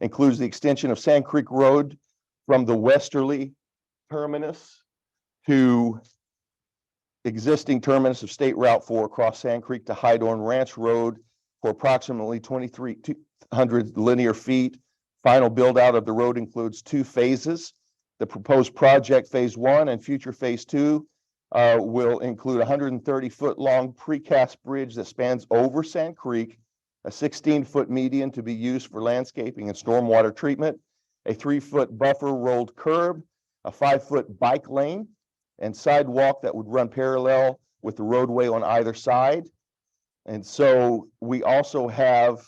includes the extension of Sand Creek Road from the westerly terminus to existing terminus of State Route 4 across Sand Creek to Hydorn Ranch Road for approximately 2,300 linear feet. Final build out of the road includes 2 phases. The proposed project phase 1 and future phase 2 will include a 130-foot long precast bridge that spans over Sand Creek, a 16-foot median to be used for landscaping and stormwater treatment, a 3-foot buffer rolled curb, a 5-foot bike lane, and sidewalk that would run parallel with the roadway on either side. And so we also have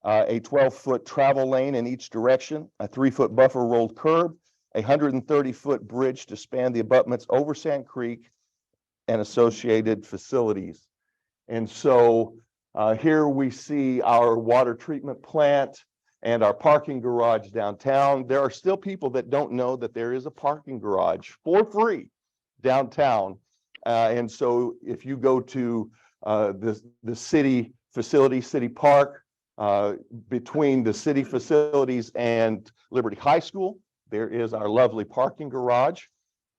a 12-foot travel lane in each direction, a 3-foot buffer rolled curb, a 130-foot bridge to span the abutments over Sand Creek and associated facilities. And so here we see our water treatment plant and our parking garage downtown. There are still people that don't know that there is a parking garage for free downtown. And so if you go to the city facility, City Park, between the city facilities and Liberty High School, there is our lovely parking garage.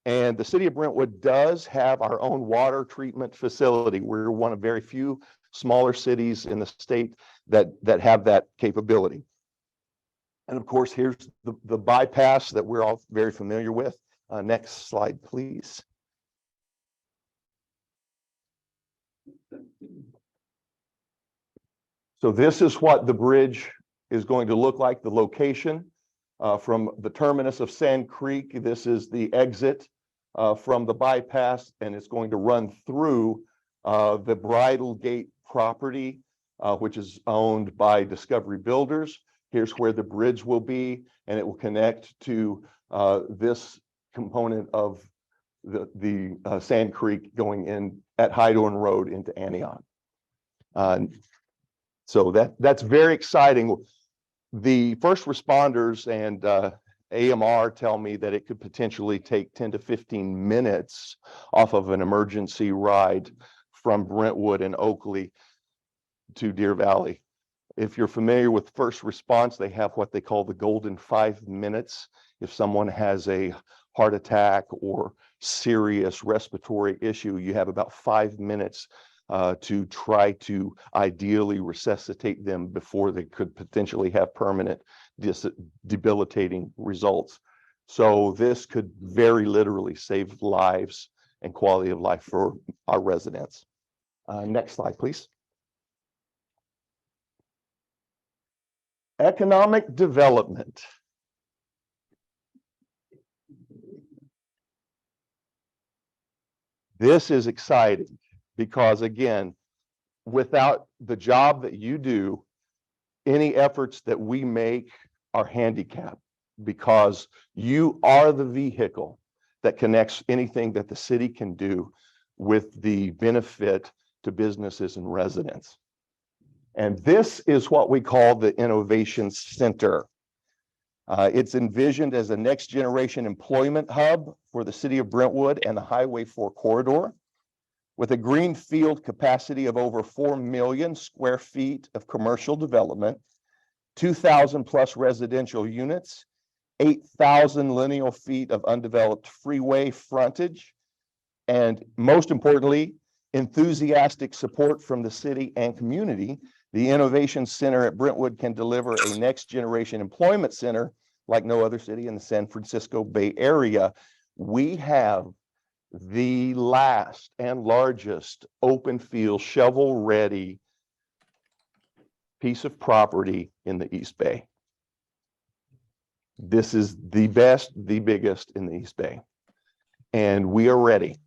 And the city of Brentwood does have our own water treatment facility. We're one of very few smaller cities in the state that have that capability. And of course, here's the bypass that we're all very familiar with. Next slide, please. So this is what the bridge is going to look like, the location from the terminus of Sand Creek. This is the exit from the bypass, and it's going to run through the Bridal Gate property, which is owned by Discovery Builders. Here's where the bridge will be, and it will connect to this component of the Sand Creek going in at Hydorn Road into Antioch. So that's very exciting. The first responders and AMR tell me that it could potentially take 10 to 15 minutes off of an emergency ride from Brentwood and Oakley to Deer Valley. If you're familiar with first response, they have what they call the golden 5 minutes. If someone has a heart attack or serious respiratory issue, you have about 5 minutes to try to ideally resuscitate them before they could potentially have permanent debilitating results. So this could very literally save lives and quality of life for our residents. Next slide, please. Economic development. This is exciting because, again, without the job that you do, any efforts that we make are handicapped because you are the vehicle that connects anything that the city can do with the benefit to businesses and residents. And this is what we call the Innovation Center. It's envisioned as a next generation employment hub for the city of Brentwood and the Highway 4 corridor, with a greenfield capacity of over 4 million square feet of commercial development, 2,000 plus residential units, 8,000 lineal feet of undeveloped freeway frontage, and most importantly, enthusiastic support from the city and community. The Innovation Center at Brentwood can deliver a next generation employment center like no other city in the San Francisco Bay Area. We have the last and largest open field, shovel ready piece of property in the East Bay. This is the best, the biggest in the East Bay. And we are ready.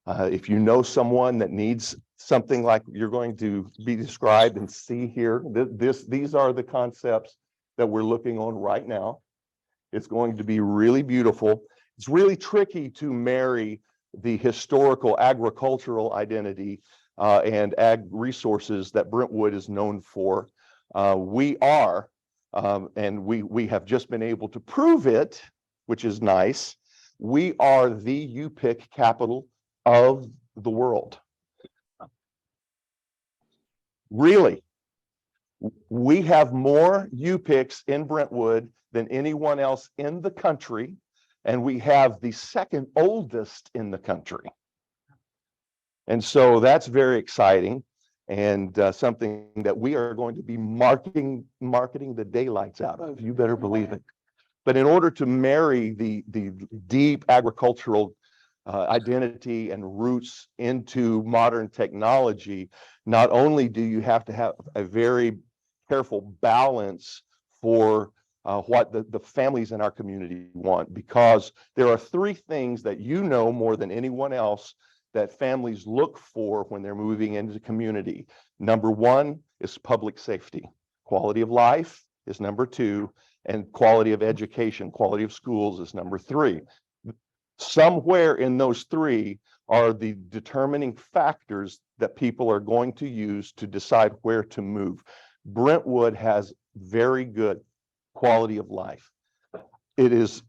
If you know someone that needs something like you're going to be described and see here, these are the concepts that we're looking on right now. It's going to be really beautiful. It's really tricky to marry the historical agricultural identity and ag resources that Brentwood is known for. We are, and we have just been able to prove it, which is nice. We are the U-Pick capital of the world. Really, We have more U-Picks in Brentwood than anyone else in the country, and we have the second oldest in the country. And so that's very exciting, and something that we are going to be marketing the daylights out of. You better believe it. But in order to marry the deep agricultural identity and roots into modern technology, not only do you have to have a very careful balance for what the families in our community want, because there are three things that you know more than anyone else that families look for when they're moving into the community. Number one is public safety. Quality of life is number two, and quality of education, quality of schools is number three. Somewhere in those three are the determining factors that people are going to use to decide where to move. Brentwood has very good quality of life. It is,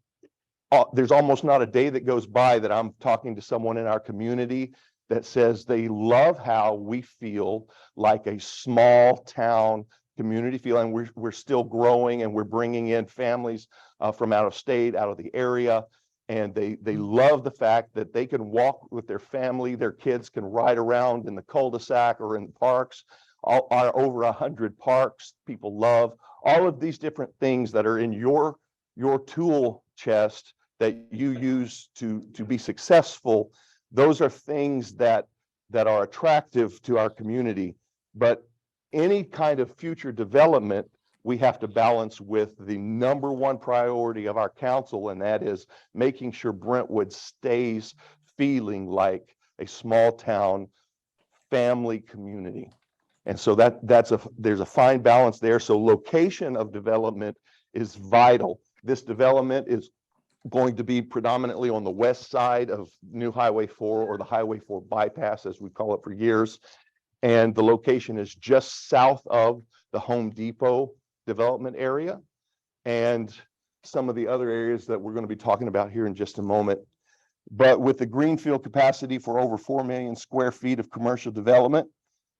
there's almost not a day that goes by that I'm talking to someone in our community that says they love how we feel like a small town community feel, and we're still growing, and we're bringing in families from out of state, out of the area, and they love the fact that they can walk with their family, their kids can ride around in the cul-de-sac or in parks. Over 100 parks people love. All of these different things that are in your tool chest that you use to be successful, those are things that are attractive to our community. But any kind of future development, we have to balance with the number one priority of our council, and that is making sure Brentwood stays feeling like a small town family community. And so there's a fine balance there. So location of development is vital. This development is going to be predominantly on the west side of New Highway 4, or the Highway 4 bypass, as we call it for years. And the location is just south of the Home Depot development area and some of the other areas that we're going to be talking about here in just a moment. But with the greenfield capacity for over 4 million square feet of commercial development,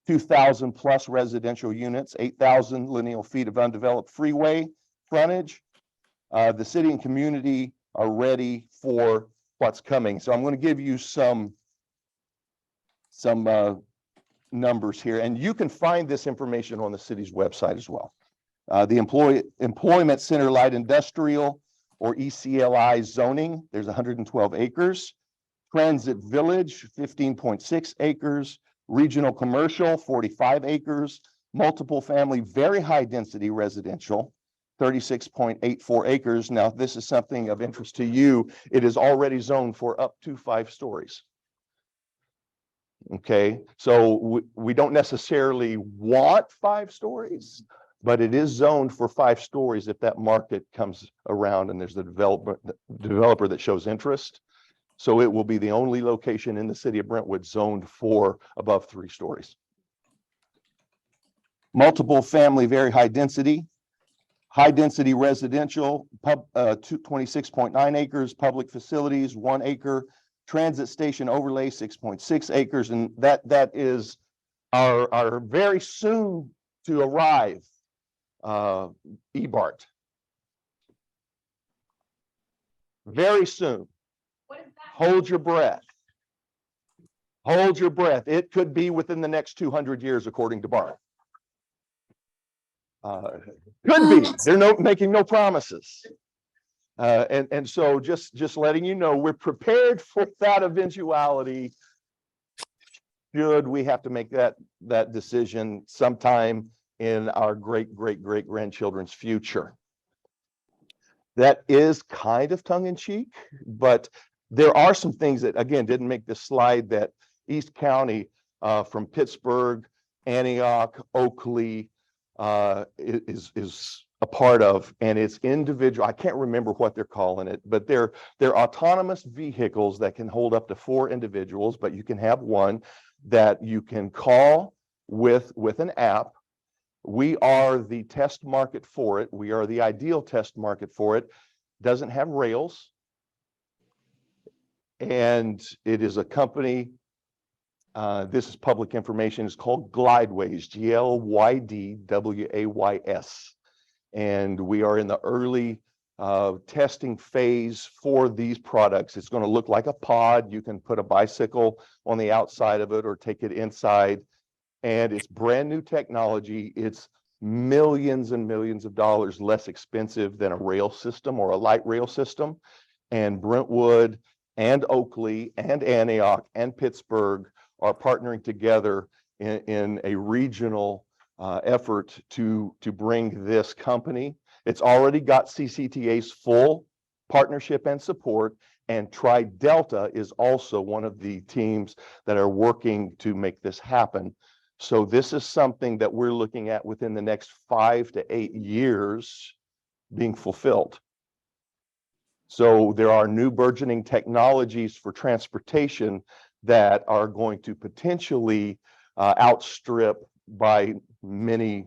2,000 plus residential units, 8,000 lineal feet of undeveloped freeway frontage, the city and community are ready for what's coming. So I'm going to give you some numbers here, and you can find this information on the city's website as well. The Employment Center Light Industrial, or ECLI zoning, there's 112 acres. Transit Village, 15.6 acres. Regional Commercial, 45 acres. Multiple family, very high density residential, 36.84 acres. Now, if this is something of interest to you, it is already zoned for up to 5 stories. Okay, so we don't necessarily want 5 stories, but it is zoned for 5 stories if that market comes around and there's a developer that shows interest. So it will be the only location in the city of Brentwood zoned for above 3 stories. Multiple family, very high density residential, 26.9 acres, public facilities, 1 acre, transit station overlay, 6.6 acres, and that is our very soon to arrive EBART. Very soon. What is that? Hold your breath. Hold your breath. It could be within the next 200 years, according to BART. Could be. They're making no promises. And so just letting you know, we're prepared for that eventuality. Should we have to make that decision sometime in our great grandchildren's future? That is kind of tongue in cheek, but there are some things that, again, didn't make this slide, that East County, from Pittsburgh, Antioch, Oakley, is a part of, and it's individual. I can't remember what they're calling it, but they're autonomous vehicles that can hold up to 4 individuals, but you can have one that you can call with an app. We are the test market for it. We are the ideal test market for it. Doesn't have rails, and it is a company This is public information. It's called Glideways, Glydways. And we are in the early testing phase for these products. It's going to look like a pod. You can put a bicycle on the outside of it or take it inside. And it's brand new technology. It's millions and millions of dollars less expensive than a rail system or a light rail system. And Brentwood and Oakley and Antioch and Pittsburgh are partnering together in a regional effort to bring this company. It's already got CCTA's full partnership and support, and Tri-Delta is also one of the teams that are working to make this happen. So this is something that we're looking at within the next 5 to 8 years being fulfilled. So there are new burgeoning technologies for transportation that are going to potentially outstrip by many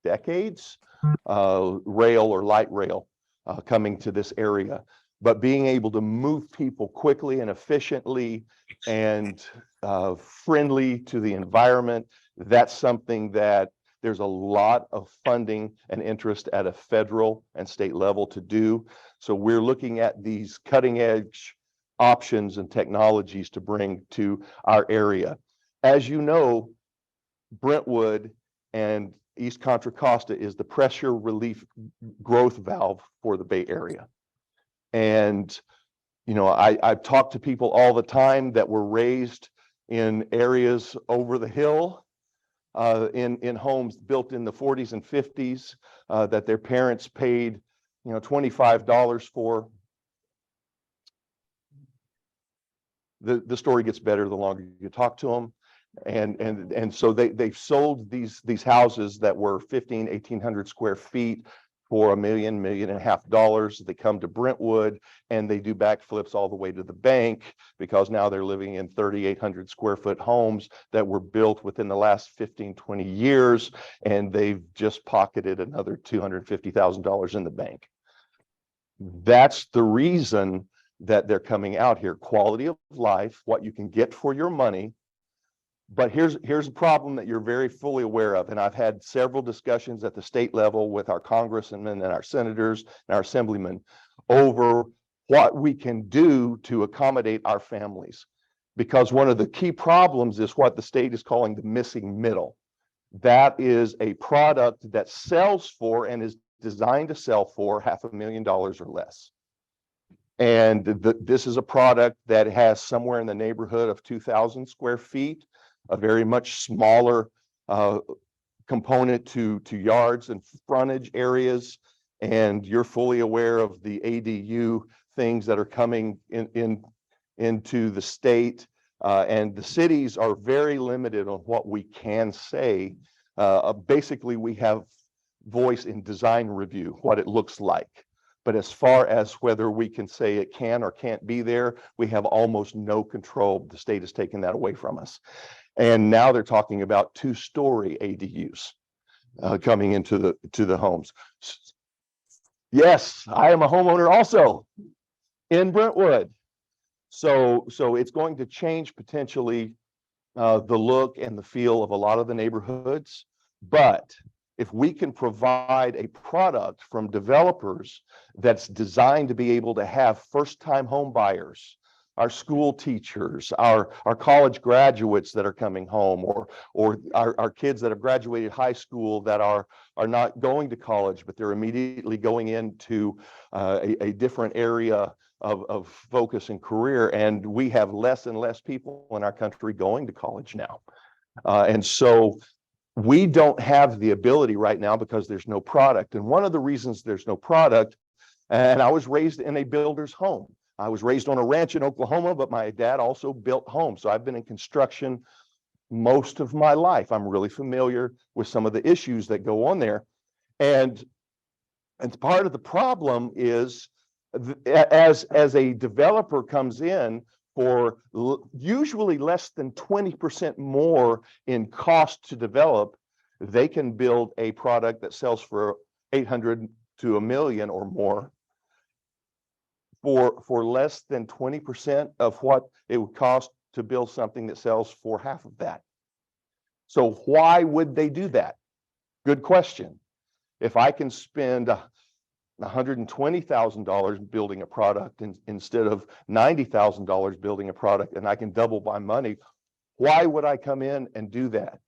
decades rail or light rail coming to this area. But being able to move people quickly and efficiently and friendly to the environment, that's something that there's a lot of funding and interest at a federal and state level to do. So we're looking at these cutting edge options and technologies to bring to our area. As you know, Brentwood and East Contra Costa is the pressure relief growth valve for the Bay Area. And, you know, I've talked to people all the time that were raised in areas over the hill, in homes built in the 40s and 50s, that their parents paid, you know, $25 for. The story gets better the longer you talk to them. And so they've sold these houses that were 1,800 square feet for $1 million, $1.5 million. They come to Brentwood and they do backflips all the way to the bank, because now they're living in 3,800 square foot homes that were built within the last 15, 20 years. And they've just pocketed another $250,000 in the bank. That's the reason that they're coming out here. Quality of life, what you can get for your money. But here's a problem that you're very fully aware of. And I've had several discussions at the state level with our congressmen and our senators and our assemblymen over what we can do to accommodate our families. Because one of the key problems is what the state is calling the missing middle. That is a product that sells for and is designed to sell for $500,000 or less. And this is a product that has somewhere in the neighborhood of 2,000 square feet, a very much smaller component to yards and frontage areas. And you're fully aware of the ADU things that are coming into the state. And the cities are very limited on what we can say. Basically, we have voice in design review, what it looks like. But as far as whether we can say it can or can't be there, we have almost no control. The state has taken that away from us. And now they're talking about 2-story ADUs coming into the homes. Yes, I am a homeowner also in Brentwood. So it's going to change potentially the look and the feel of a lot of the neighborhoods. But if we can provide a product from developers that's designed to be able to have first-time home buyers, our school teachers, our college graduates that are coming home, or our kids that have graduated high school that are not going to college, but they're immediately going into a different area of focus and career. And we have less and less people in our country going to college now. And so we don't have the ability right now because there's no product. And one of the reasons there's no product, and I was raised in a builder's home. I was raised on a ranch in Oklahoma, but my dad also built homes. So I've been in construction most of my life. I'm really familiar with some of the issues that go on there. And part of the problem is as a developer comes in for usually less than 20% more in cost to develop, they can build a product that sells for 800 to $1 million or more for less than 20% of what it would cost to build something that sells for half of that. So why would they do that? Good question. If I can spend $120,000 building a product instead of $90,000 building a product, and I can double my money, why would I come in and do that?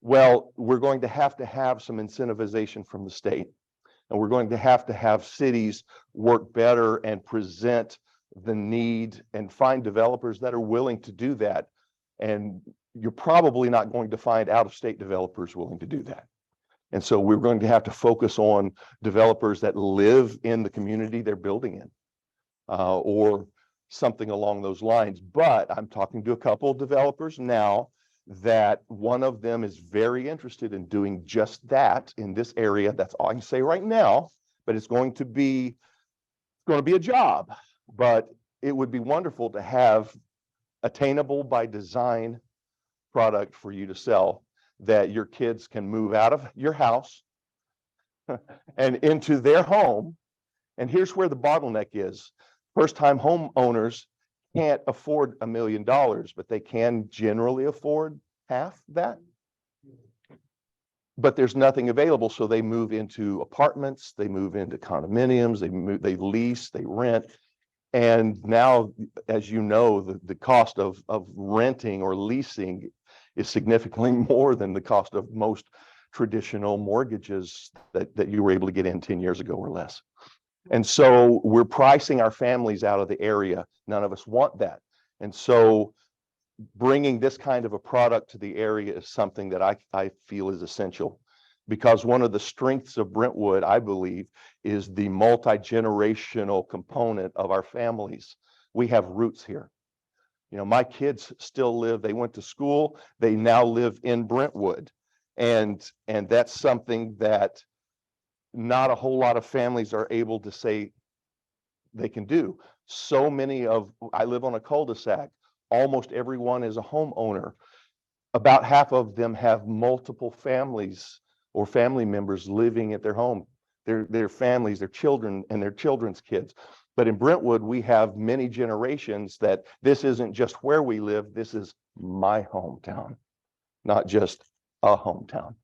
Well, we're going to have some incentivization from the state, and we're going to have cities work better and present the need and find developers that are willing to do that. And you're probably not going to find out-of-state developers willing to do that. And so we're going to have to focus on developers that live in the community they're building in, or something along those lines. But I'm talking to a couple of developers now that one of them is very interested in doing just that in this area. That's all I can say right now, but it's going to be a job. But it would be wonderful to have attainable by design product for you to sell, that your kids can move out of your house and into their home. And here's where the bottleneck is. First-time homeowners can't afford $1 million, but they can generally afford half that. But there's nothing available, so they move into apartments, they move into condominiums, they lease, they rent. And now, as you know, the cost of renting or leasing is significantly more than the cost of most traditional mortgages that you were able to get in 10 years ago or less. And so we're pricing our families out of the area. None of us want that. And so bringing this kind of a product to the area is something that I feel is essential, because one of the strengths of Brentwood, I believe, is the multi-generational component of our families. We have roots here. You know, my kids still live, they went to school, they now live in Brentwood. And that's something that not a whole lot of families are able to say they can do. So many I live on a cul-de-sac, almost everyone is a homeowner. About half of them have multiple families or family members living at their home, their families, their children, and their children's kids. But in Brentwood, we have many generations that this isn't just where we live, this is my hometown, not just a hometown.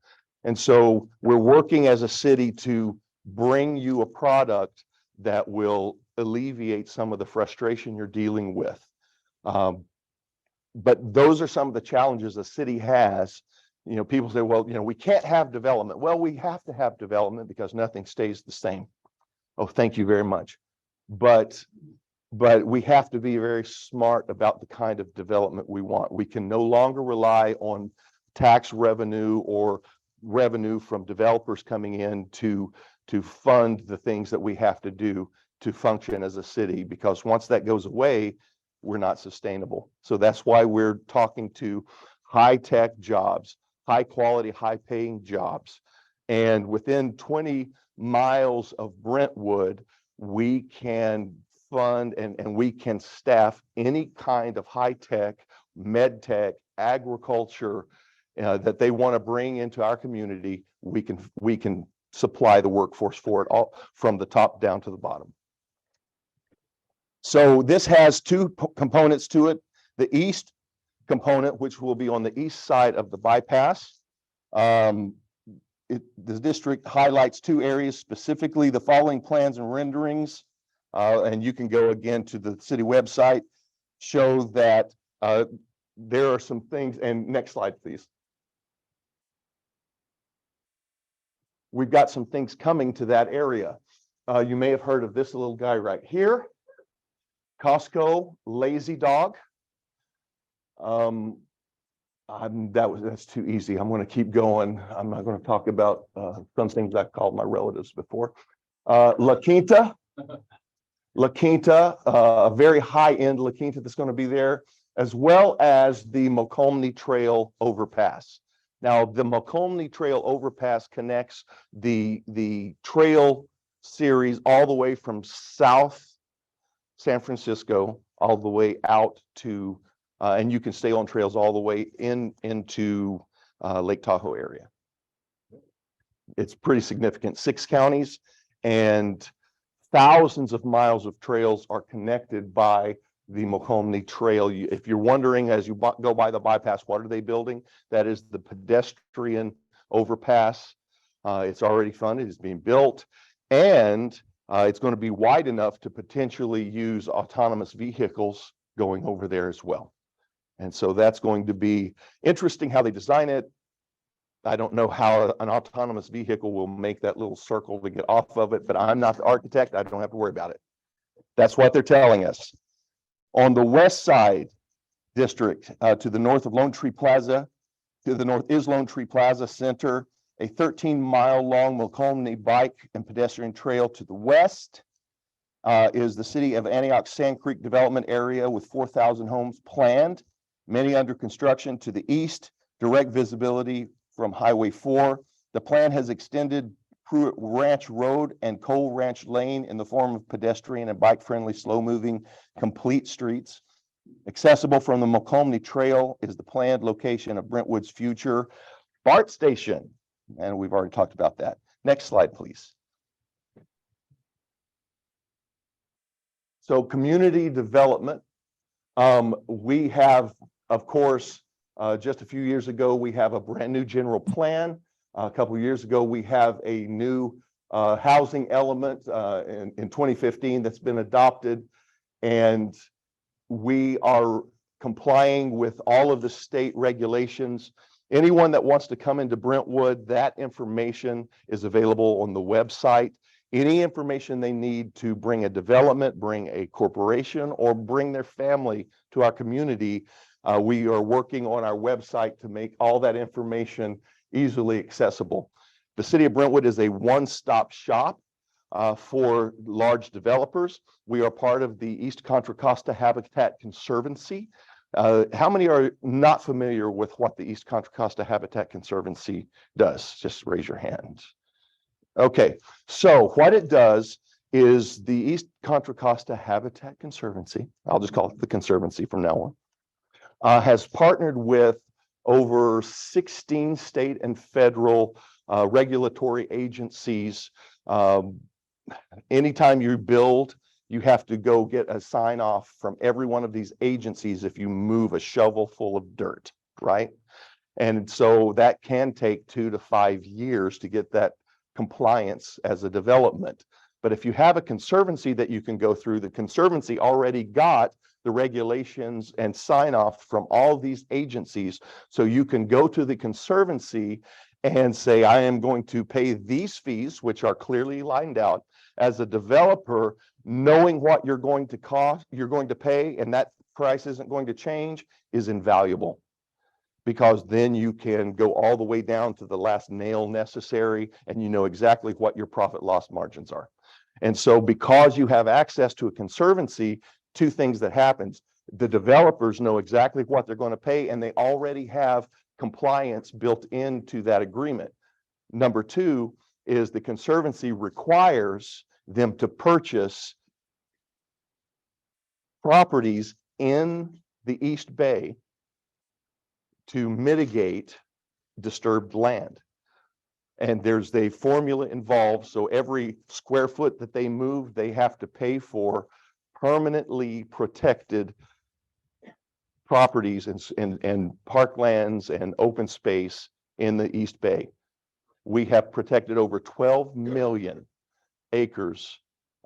And so we're working as a city to bring you a product that will alleviate some of the frustration you're dealing with. But those are some of the challenges the city has. You know, people say, well, you know, we can't have development. Well, we have to have development because nothing stays the same. Oh, thank you very much. But we have to be very smart about the kind of development we want. We can no longer rely on tax revenue or revenue from developers coming in to fund the things that we have to do to function as a city, because once that goes away, we're not sustainable. So that's why we're talking to high-tech jobs, high-quality, high-paying jobs. And within 20 miles of Brentwood, we can fund and we can staff any kind of high-tech, med-tech, agriculture that they want to bring into our community. We can supply the workforce for it, all from the top down to the bottom. So this has two components to it. The east component, which will be on the east side of the bypass. The district highlights two areas, specifically the following plans and renderings. And you can go again to the city website, show that there are some things, and next slide, please. We've got some things coming to that area. You may have heard of this little guy right here. Costco Lazy Dog. That's too easy. I'm going to keep going. I'm not going to talk about some things I've called my relatives before. La Quinta, a very high-end La Quinta that's going to be there, as well as the Mokelumne Trail overpass. Now, the Mokelumne Trail overpass connects the trail series all the way from South San Francisco all the way out to, and you can stay on trails all the way into Lake Tahoe area. It's pretty significant. 6 counties and thousands of miles of trails are connected by the Macomb Trail. If you're wondering as you go by the bypass, what are they building? That is the pedestrian overpass. It's already funded, it's being built, and it's going to be wide enough to potentially use autonomous vehicles going over there as well. And so that's going to be interesting how they design it. I don't know how an autonomous vehicle will make that little circle to get off of it, but I'm not the architect. I don't have to worry about it. That's what they're telling us. On the west side district, to the north of Lone Tree Plaza, to the north is Lone Tree Plaza Center, a 13-mile long Macomb bike and pedestrian trail. To the west is the city of Antioch Sand Creek development area with 4,000 homes planned, many under construction. To the east, direct visibility from Highway 4. The plan has extended Pruitt Ranch Road and Cole Ranch Lane in the form of pedestrian and bike-friendly, slow-moving, complete streets. Accessible from the Macomb Trail is the planned location of Brentwood's future BART station. And we've already talked about that. Next slide, please. So community development. We have, of course, just a few years ago, we have a brand new general plan. A couple of years ago, we have a new housing element in 2015 that's been adopted. And we are complying with all of the state regulations. Anyone that wants to come into Brentwood, that information is available on the website. Any information they need to bring a development, bring a corporation, or bring their family to our community, we are working on our website to make all that information easily accessible. The city of Brentwood is a one-stop shop for large developers. We are part of the East Contra Costa Habitat Conservancy. How many are not familiar with what the East Contra Costa Habitat Conservancy does? Just raise your hand. Okay, so what it does is the East Contra Costa Habitat Conservancy, I'll just call it the Conservancy from now on, has partnered with over 16 state and federal regulatory agencies. Anytime you build, you have to go get a sign off from every one of these agencies if you move a shovel full of dirt, right? And so that can take 2 to 5 years to get that compliance as a development. But if you have a conservancy that you can go through, the conservancy already got the regulations and sign off from all these agencies. So you can go to the conservancy and say, I am going to pay these fees, which are clearly lined out. As a developer, knowing what you're going to cost, you're going to pay, and that price isn't going to change, is invaluable. Because then you can go all the way down to the last nail necessary, and you know exactly what your profit loss margins are. And so because you have access to a conservancy, two things that happens. The developers know exactly what they're going to pay, and they already have compliance built into that agreement. Number two is the conservancy requires them to purchase properties in the East Bay to mitigate disturbed land. And there's a formula involved. So every square foot that they move, they have to pay for permanently protected properties and parklands and open space in the East Bay. We have protected over 12 million acres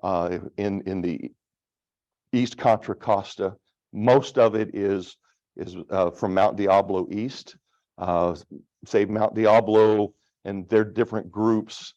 in the East Contra Costa. Most of it is from Mount Diablo East, say Mount Diablo and their different groups,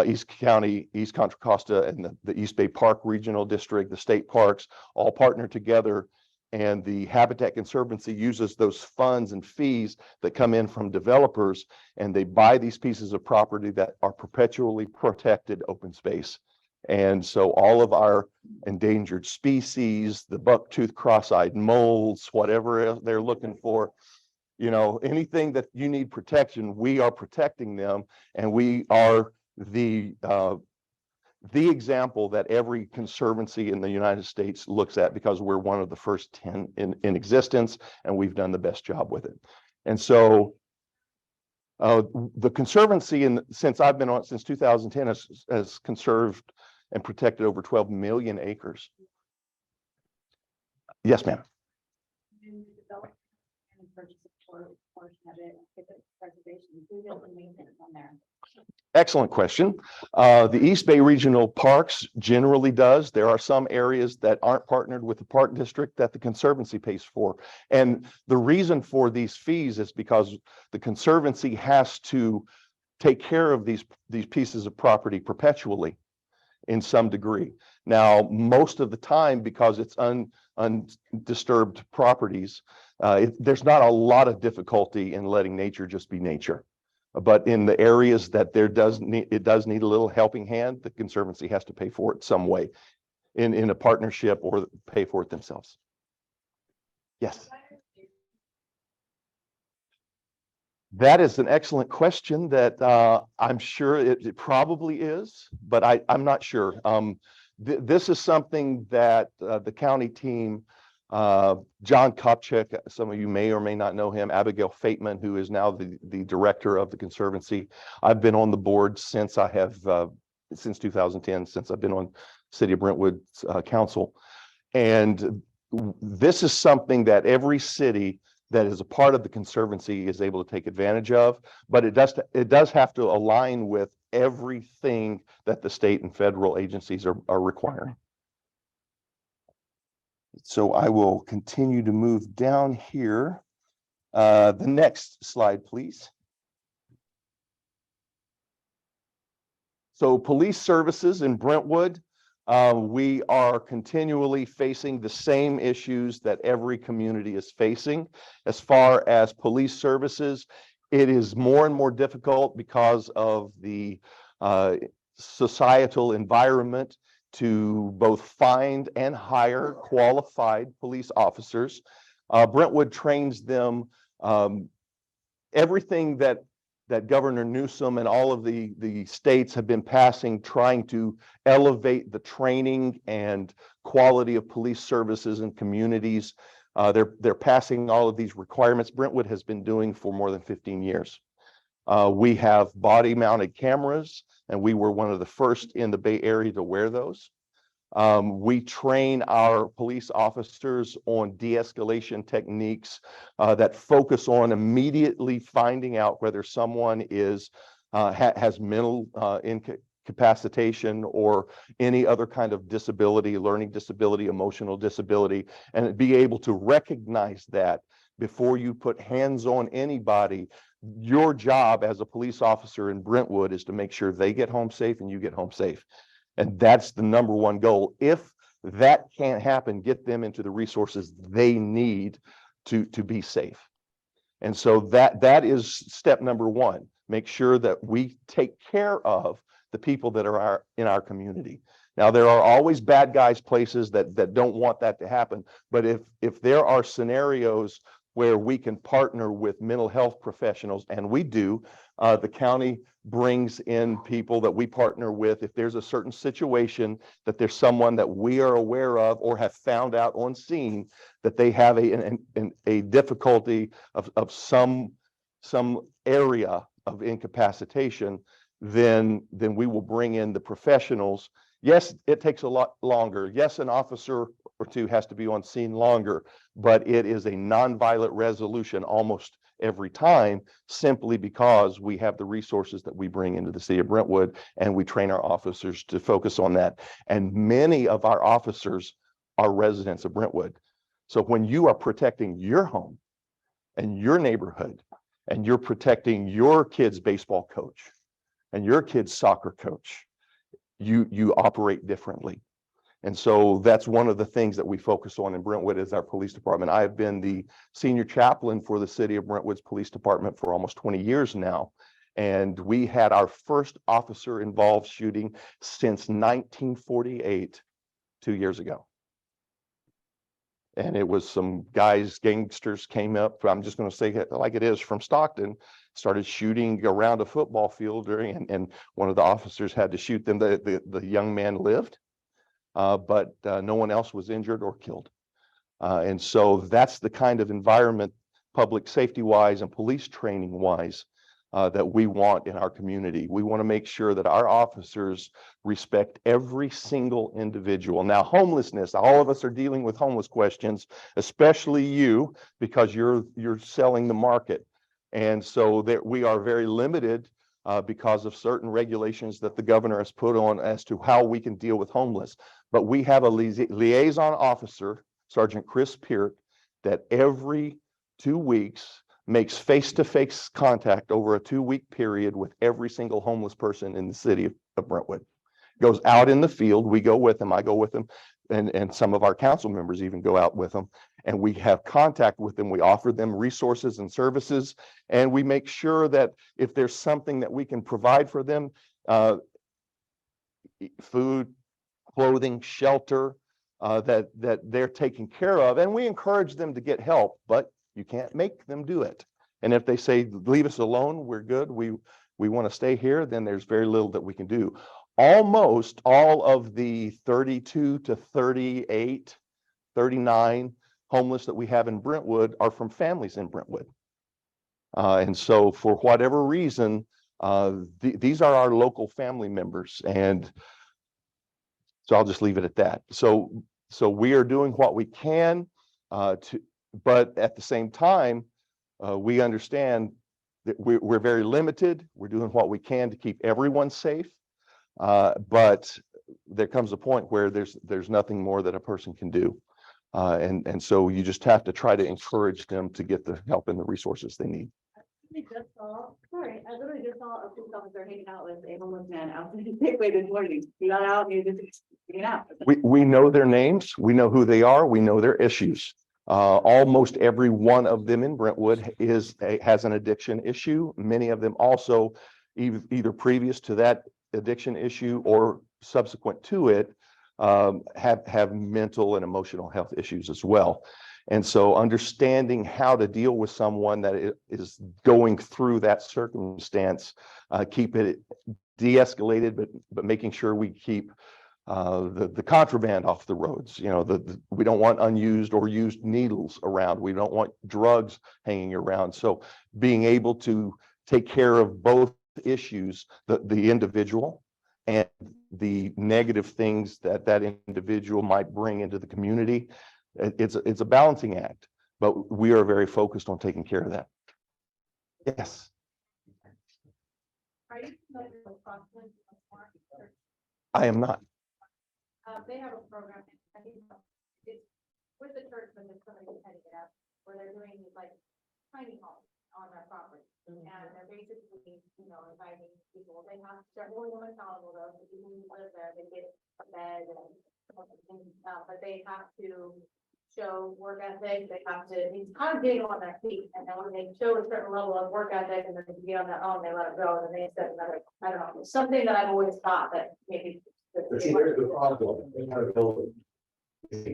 East County, East Contra Costa, and the East Bay Park Regional District, the state parks, all partner together. And the Habitat Conservancy uses those funds and fees that come in from developers, and they buy these pieces of property that are perpetually protected open space. And so all of our endangered species, the bucktooth cross-eyed moles, whatever they're looking for, you know, anything that you need protection, we are protecting them, and we are the example that every conservancy in the United States looks at, because we're one of the first 10 in existence, and we've done the best job with it. And so the conservancy, since I've been on it since 2010, has conserved and protected over 12 million acres. Yes, ma'am. And the development and purchase of portion of it, if it's preservation, who does the maintenance on there? Excellent question. The East Bay Regional Parks generally does. There are some areas that aren't partnered with the park district that the Conservancy pays for. And the reason for these fees is because the Conservancy has to take care of these pieces of property perpetually in some degree. Now, most of the time, because it's undisturbed properties, there's not a lot of difficulty in letting nature just be nature. But in the areas that it does need a little helping hand, the Conservancy has to pay for it some way in a partnership or pay for it themselves. Yes. That is an excellent question that I'm sure it probably is, but I'm not sure. This is something that the county team, John Kopchak, some of you may or may not know him, Abigail Fateman, who is now the director of the Conservancy. I've been on the board since since 2010, since I've been on City of Brentwood's council. And this is something that every city that is a part of the Conservancy is able to take advantage of, but it does have to align with everything that the state and federal agencies are requiring. So I will continue to move down here. The next slide, please. So police services in Brentwood, we are continually facing the same issues that every community is facing. As far as police services, it is more and more difficult because of the societal environment to both find and hire qualified police officers. Brentwood trains them. Everything that Governor Newsom and all of the states have been passing, trying to elevate the training and quality of police services in communities. They're passing all of these requirements. Brentwood has been doing for more than 15 years. We have body-mounted cameras, and we were one of the first in the Bay Area to wear those. We train our police officers on de-escalation techniques that focus on immediately finding out whether someone has mental incapacitation or any other kind of disability, learning disability, emotional disability, and be able to recognize that before you put hands on anybody. Your job as a police officer in Brentwood is to make sure they get home safe and you get home safe. And that's the number one goal. If that can't happen, get them into the resources they need to be safe. And so that is step number one. Make sure that we take care of the people that are in our community. Now, there are always bad guys, places that don't want that to happen. But if there are scenarios where we can partner with mental health professionals, and we do, the county brings in people that we partner with. If there's a certain situation that there's someone that we are aware of or have found out on scene that they have a difficulty of some area of incapacitation, then we will bring in the professionals. Yes, it takes a lot longer. Yes, an officer or two has to be on scene longer, but it is a nonviolent resolution almost every time, simply because we have the resources that we bring into the city of Brentwood, and we train our officers to focus on that. And many of our officers are residents of Brentwood. So when you are protecting your home and your neighborhood, and you're protecting your kid's baseball coach and your kid's soccer coach, you operate differently. And so that's one of the things that we focus on in Brentwood is our police department. I have been the senior chaplain for the city of Brentwood's police department for almost 20 years now. And we had our first officer involved shooting since 1948, 2 years ago. And it was some guys, gangsters came up, I'm just going to say it like it is, from Stockton, started shooting around a football field and one of the officers had to shoot them. The young man lived. But no one else was injured or killed. And so that's the kind of environment, public safety wise and police training wise, that we want in our community. We want to make sure that our officers respect every single individual. Now, homelessness, all of us are dealing with homeless questions, especially you, because you're selling the market. And so that we are very limited because of certain regulations that the governor has put on as to how we can deal with homeless. But we have a liaison officer, Sergeant Chris Peart, that every 2 weeks makes face-to-face contact over a 2-week period with every single homeless person in the city of Brentwood. Goes out in the field, we go with him, I go with him, and some of our council members even go out with them, and we have contact with them. We offer them resources and services, and we make sure that if there's something that we can provide for them, food, clothing, shelter, that they're taken care of, and we encourage them to get help, but you can't make them do it. And if they say, leave us alone, we're good, we want to stay here, then there's very little that we can do. Almost all of the 32 to 38, 39 homeless that we have in Brentwood are from families in Brentwood. And so for whatever reason, these are our local family members. And so I'll just leave it at that. So we are doing what we can but at the same time, we understand that we're very limited. We're doing what we can to keep everyone safe. But there comes a point where there's nothing more that a person can do. And so you just have to try to encourage them to get the help and the resources they need. I literally just saw a police officer hanging out with a homeless man out in the Safeway this morning. He got out and he was just hanging out. We know their names, we know who they are, we know their issues. Almost every one of them in Brentwood has an addiction issue. Many of them also, either previous to that addiction issue or subsequent to it, have mental and emotional health issues as well. And so understanding how to deal with someone that is going through that circumstance, keep it de-escalated, but making sure we keep the contraband off the roads. You know, we don't want unused or used needles around. We don't want drugs hanging around. So being able to take care of both issues, the individual and the negative things that individual might bring into the community, it's a balancing act, but we are very focused on taking care of that. Yes. Are you familiar with Crossland Church? I am not. They have a program, I think it's with the church, when they're somebody heading it up, where they're doing these like tiny homes on their property. And they're basically, inviting people, they have to start holding them accountable though, the people who live there, they get a bed and but they have to show work ethic, they have to, it's kind of getting on their feet, and then when they show a certain level of work ethic and then they get on their own, they let it go, and then they set another, I don't know, something that I've always thought that maybe. But see, there's the problem. If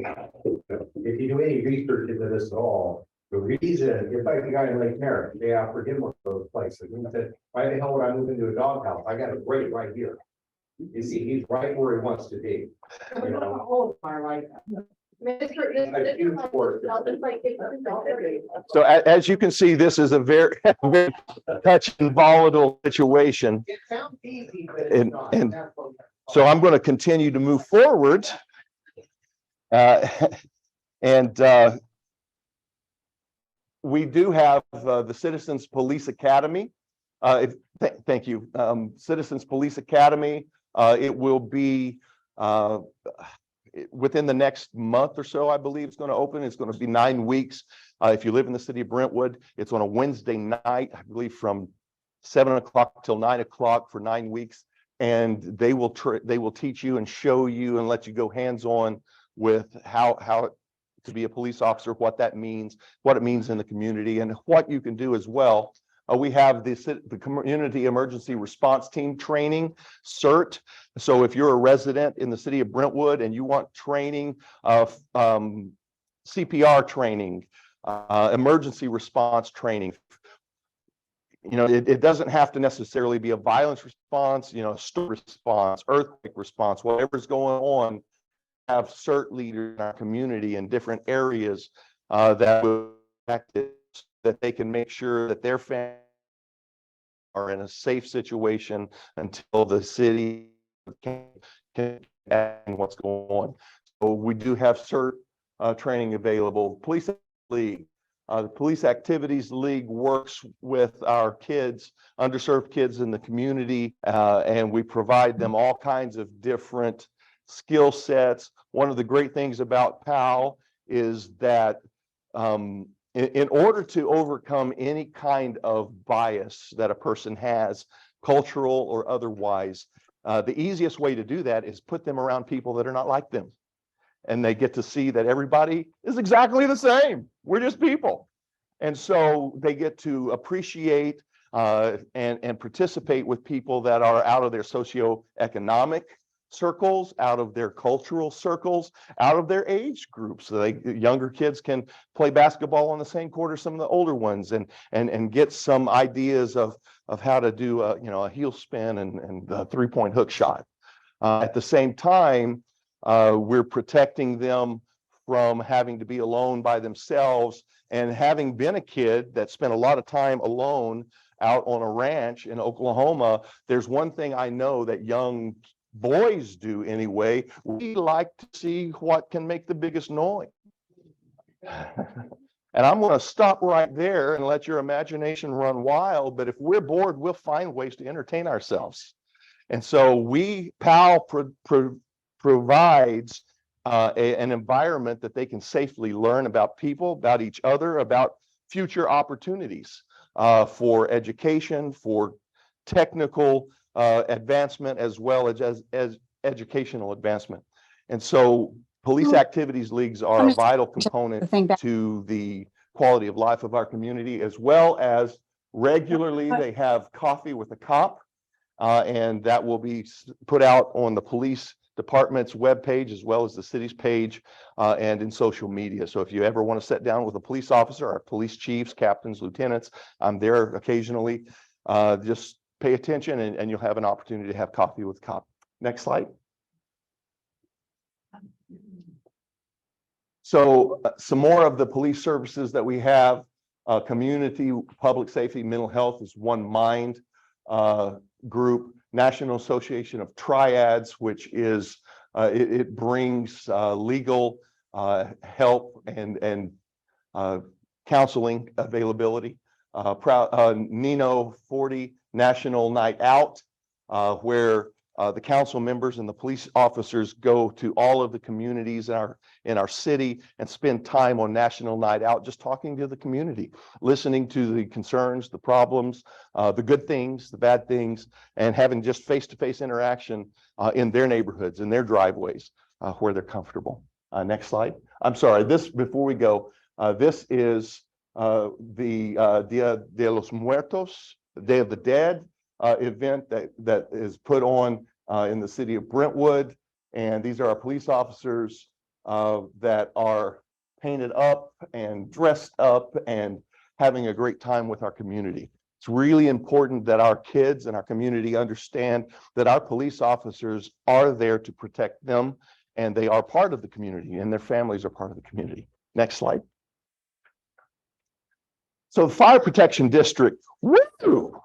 you do any research into this at all, the reason, it's like the guy in Lake Merritt, they offered him one of those places. He said, why the hell would I move into a doghouse? I got a great right here. You see, he's right where he wants to be. You know? All of my life. So as you can see, this is a very, very touch and volatile situation. It sounds easy, but it's And- not. and- That's what- So I'm going to continue to move forward. We do have the Citizens Police Academy. Thank you. Citizens Police Academy. It will be within the next month or so, I believe it's going to open. It's going to be 9 weeks. If you live in the city of Brentwood, it's on a Wednesday night, I believe from 7 o'clock till 9 o'clock for 9 weeks. And they will teach you and show you and let you go hands-on with how to be a police officer, what that means, what it means in the community, and what you can do as well. We have the Community Emergency Response Team Training, CERT. So if you're a resident in the city of Brentwood and you want training of CPR training, emergency response training, it doesn't have to necessarily be a violence response, storm response, earthquake response, whatever's going on. Have CERT leaders in our community in different areas that they can make sure that their family are in a safe situation until the city can and what's going on. So we do have CERT training available. Police League, the Police Activities League works with our kids, underserved kids in the community, and we provide them all kinds of different skill sets. One of the great things about PAL is that in order to overcome any kind of bias that a person has, cultural or otherwise, the easiest way to do that is put them around people that are not like them. And they get to see that everybody is exactly the same. We're just people. And so they get to appreciate and participate with people that are out of their socioeconomic circles, out of their cultural circles, out of their age groups. So younger kids can play basketball on the same court as some of the older ones and get some ideas of how to do a heel spin and a three-point hook shot. At the same time, we're protecting them from having to be alone by themselves. And having been a kid that spent a lot of time alone out on a ranch in Oklahoma, there's one thing I know that young boys do anyway. We like to see what can make the biggest noise. And I'm going to stop right there and let your imagination run wild. But if we're bored, we'll find ways to entertain ourselves. And so PAL provides an environment that they can safely learn about people, about each other, about future opportunities for education, for technical advancement, as well as educational advancement. And so police activities leagues are a vital component to the quality of life of our community, as well as regularly they have coffee with a cop. And that will be put out on the police department's webpage, as well as the city's page, and in social media. So if you ever want to sit down with a police officer, our police chiefs, captains, lieutenants, I'm there occasionally. Just pay attention and you'll have an opportunity to have coffee with a cop. Next slide. So some more of the police services that we have, community, public safety, mental health is One Mind group, National Association of Triads, which is it brings legal help and counseling availability. Nino 40 National Night Out, where the council members and the police officers go to all of the communities in our city and spend time on National Night Out, just talking to the community, listening to the concerns, the problems, the good things, the bad things, and having just face-to-face interaction in their neighborhoods, in their driveways, where they're comfortable. Next slide. I'm sorry, before we go, this is the Dia de los Muertos, the Day of the Dead event that is put on in the city of Brentwood. And these are our police officers that are painted up and dressed up and having a great time with our community. It's really important that our kids and our community understand that our police officers are there to protect them, and they are part of the community, and their families are part of the community. Next slide. So the Fire Protection District, woo!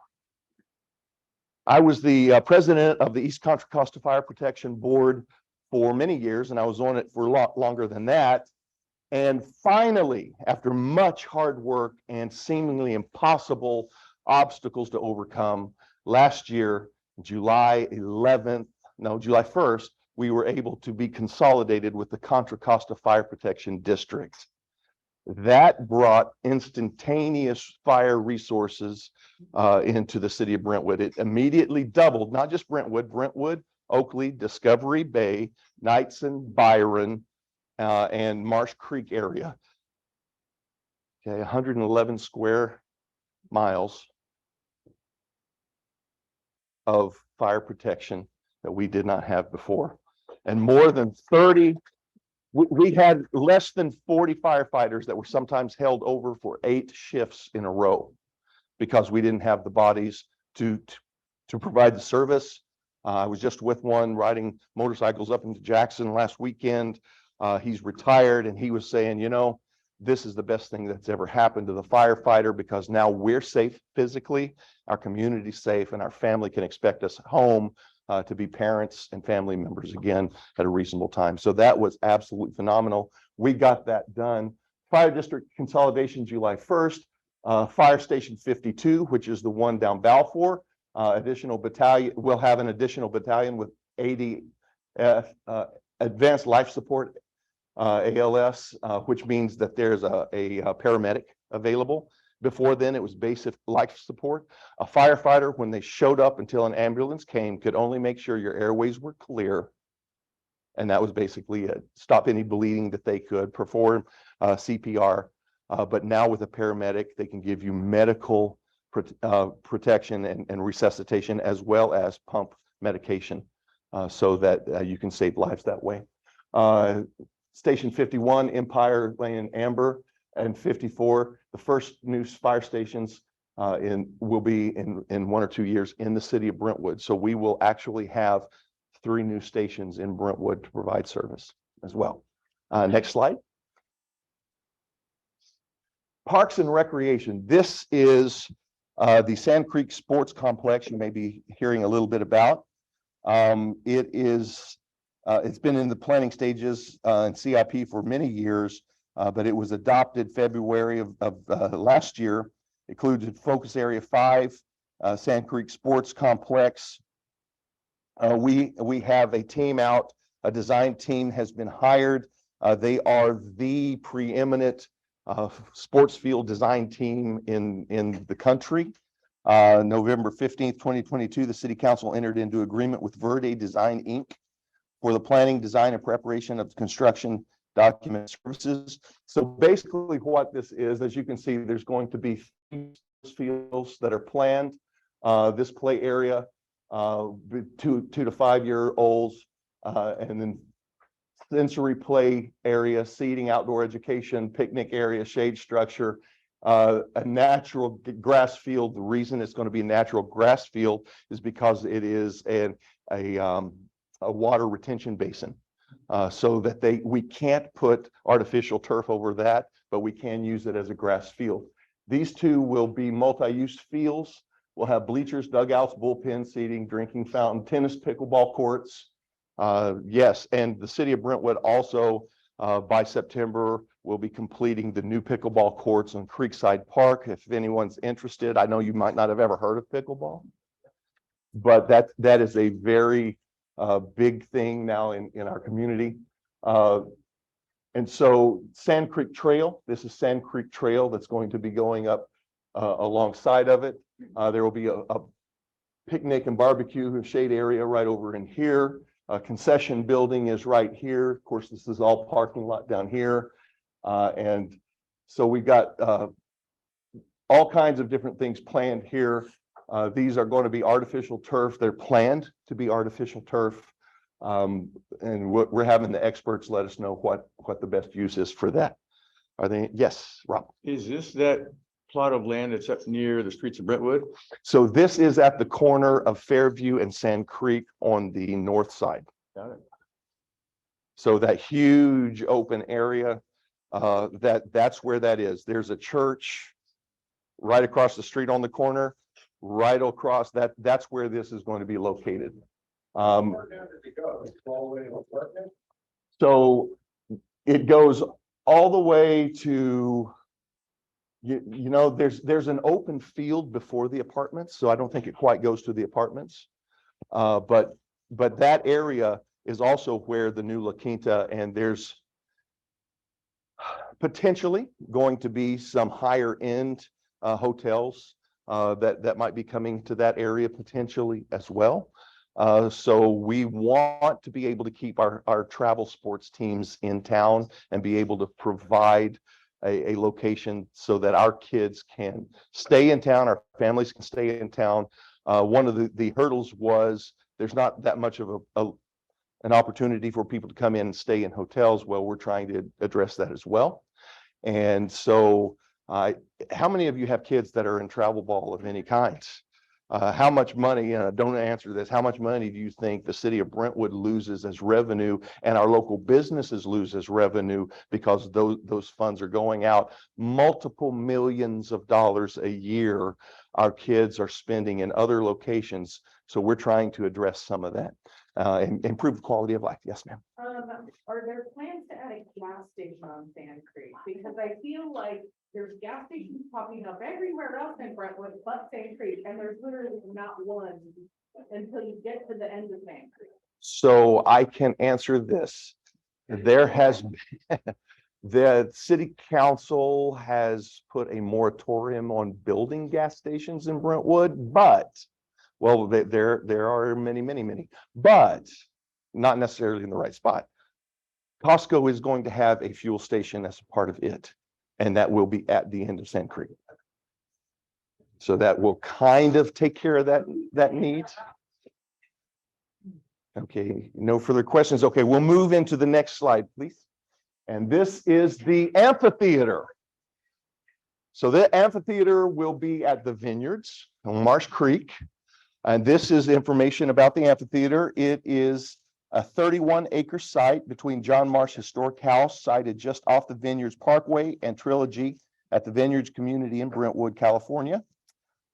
I was the president of the East Contra Costa Fire Protection Board for many years, and I was on it for a lot longer than that. And finally, after much hard work and seemingly impossible obstacles to overcome, last year, July 1st, we were able to be consolidated with the Contra Costa Fire Protection District. That brought instantaneous fire resources into the city of Brentwood. It immediately doubled, not just Brentwood, Oakley, Discovery Bay, Knightson, Byron, and Marsh Creek area. Okay, 111 square miles of fire protection that we did not have before. And more than 30, we had less than 40 firefighters that were sometimes held over for 8 shifts in a row because we didn't have the bodies to provide the service. I was just with one riding motorcycles up into Jackson last weekend. He's retired, and he was saying, you know, this is the best thing that's ever happened to the firefighter, because now we're safe physically, our community's safe, and our family can expect us home to be parents and family members again at a reasonable time. So that was absolutely phenomenal. We got that done. Fire district consolidation July 1st. Fire station 52, which is the one down Balfour, additional battalion. We'll have an additional battalion with ADF, advanced life support, ALS, which means that there's a paramedic available. Before then, it was basic life support. A firefighter, when they showed up until an ambulance came, could only make sure your airways were clear. And that was basically it. Stop any bleeding that they could, perform CPR. But now with a paramedic, they can give you medical protection and resuscitation, as well as pump medication, so that you can save lives that way. Station 51, Empire Lane, Amber, and 54, the first new fire stations will be in 1 or 2 years in the city of Brentwood. So we will actually have 3 new stations in Brentwood to provide service as well. Next slide. Parks and Recreation. This is the Sand Creek Sports Complex you may be hearing a little bit about. It's been in the planning stages and CIP for many years, but it was adopted February of last year. Included Focus Area 5, Sand Creek Sports Complex. We have a team out, a design team has been hired. They are the preeminent sports field design team in the country. November 15th, 2022, the City Council entered into agreement with Verde Design Inc. for the planning, design, and preparation of construction document services. So basically what this is, as you can see, there's going to be fields that are planned. This play area, 2 to 5 year olds, and then sensory play area, seating, outdoor education, picnic area, shade structure, a natural grass field. The reason it's going to be a natural grass field is because it is a water retention basin, so that we can't put artificial turf over that, but we can use it as a grass field. These 2 will be multi-use fields. We'll have bleachers, dugouts, bullpen seating, drinking fountain, tennis, pickleball courts. Yes, and the city of Brentwood also by September will be completing the new pickleball courts on Creekside Park. If anyone's interested, I know you might not have ever heard of pickleball, but that is a very big thing now in our community. And so Sand Creek Trail, this is Sand Creek Trail that's going to be going up alongside of it. There will be a picnic and barbecue shade area right over in here. Concession building is right here. Of course, this is all parking lot down here. And so we got all kinds of different things planned here. These are going to be artificial turf. They're planned to be artificial turf. And we're having the experts let us know what the best use is for that. Are they? Yes, Rob. Is this that plot of land that's up near the streets of Brentwood? So this is at the corner of Fairview and Sand Creek on the north side. Got it. So that huge open area, that's where that is. There's a church right across the street on the corner, right across that's where this is going to be located. So it goes all the way to, you know, there's an open field before the apartments, so I don't think it quite goes to the apartments. But that area is also where the new La Quinta, and there's potentially going to be some higher end hotels that might be coming to that area potentially as well. So we want to be able to keep our travel sports teams in town and be able to provide a location so that our kids can stay in town, our families can stay in town. One of the hurdles was there's not that much of an opportunity for people to come in and stay in hotels. Well, we're trying to address that as well. And so how many of you have kids that are in travel ball of any kind? How much money, don't answer this, how much money do you think the city of Brentwood loses as revenue and our local businesses lose as revenue because those funds are going out? Multiple millions of dollars a year our kids are spending in other locations. So we're trying to address some of that and improve the quality of life. Yes, ma'am. Are there plans to add a gas station on Sand Creek? Because I feel like there's gas stations popping up everywhere else in Brentwood but Sand Creek, and there's literally not one until you get to the end of Sand Creek. So I can answer this. There has the city council has put a moratorium on building gas stations in Brentwood, but well, there are many, but not necessarily in the right spot. Costco is going to have a fuel station as a part of it, and that will be at the end of Sand Creek. So that will kind of take care of that need. Okay, no further questions. Okay, we'll move into the next slide, please. And this is the amphitheater. So the amphitheater will be at the Vineyards on Marsh Creek. And this is information about the amphitheater. It is a 31-acre site between John Marsh Historic House, sited just off the Vineyards Parkway, and Trilogy at the Vineyards community in Brentwood, California.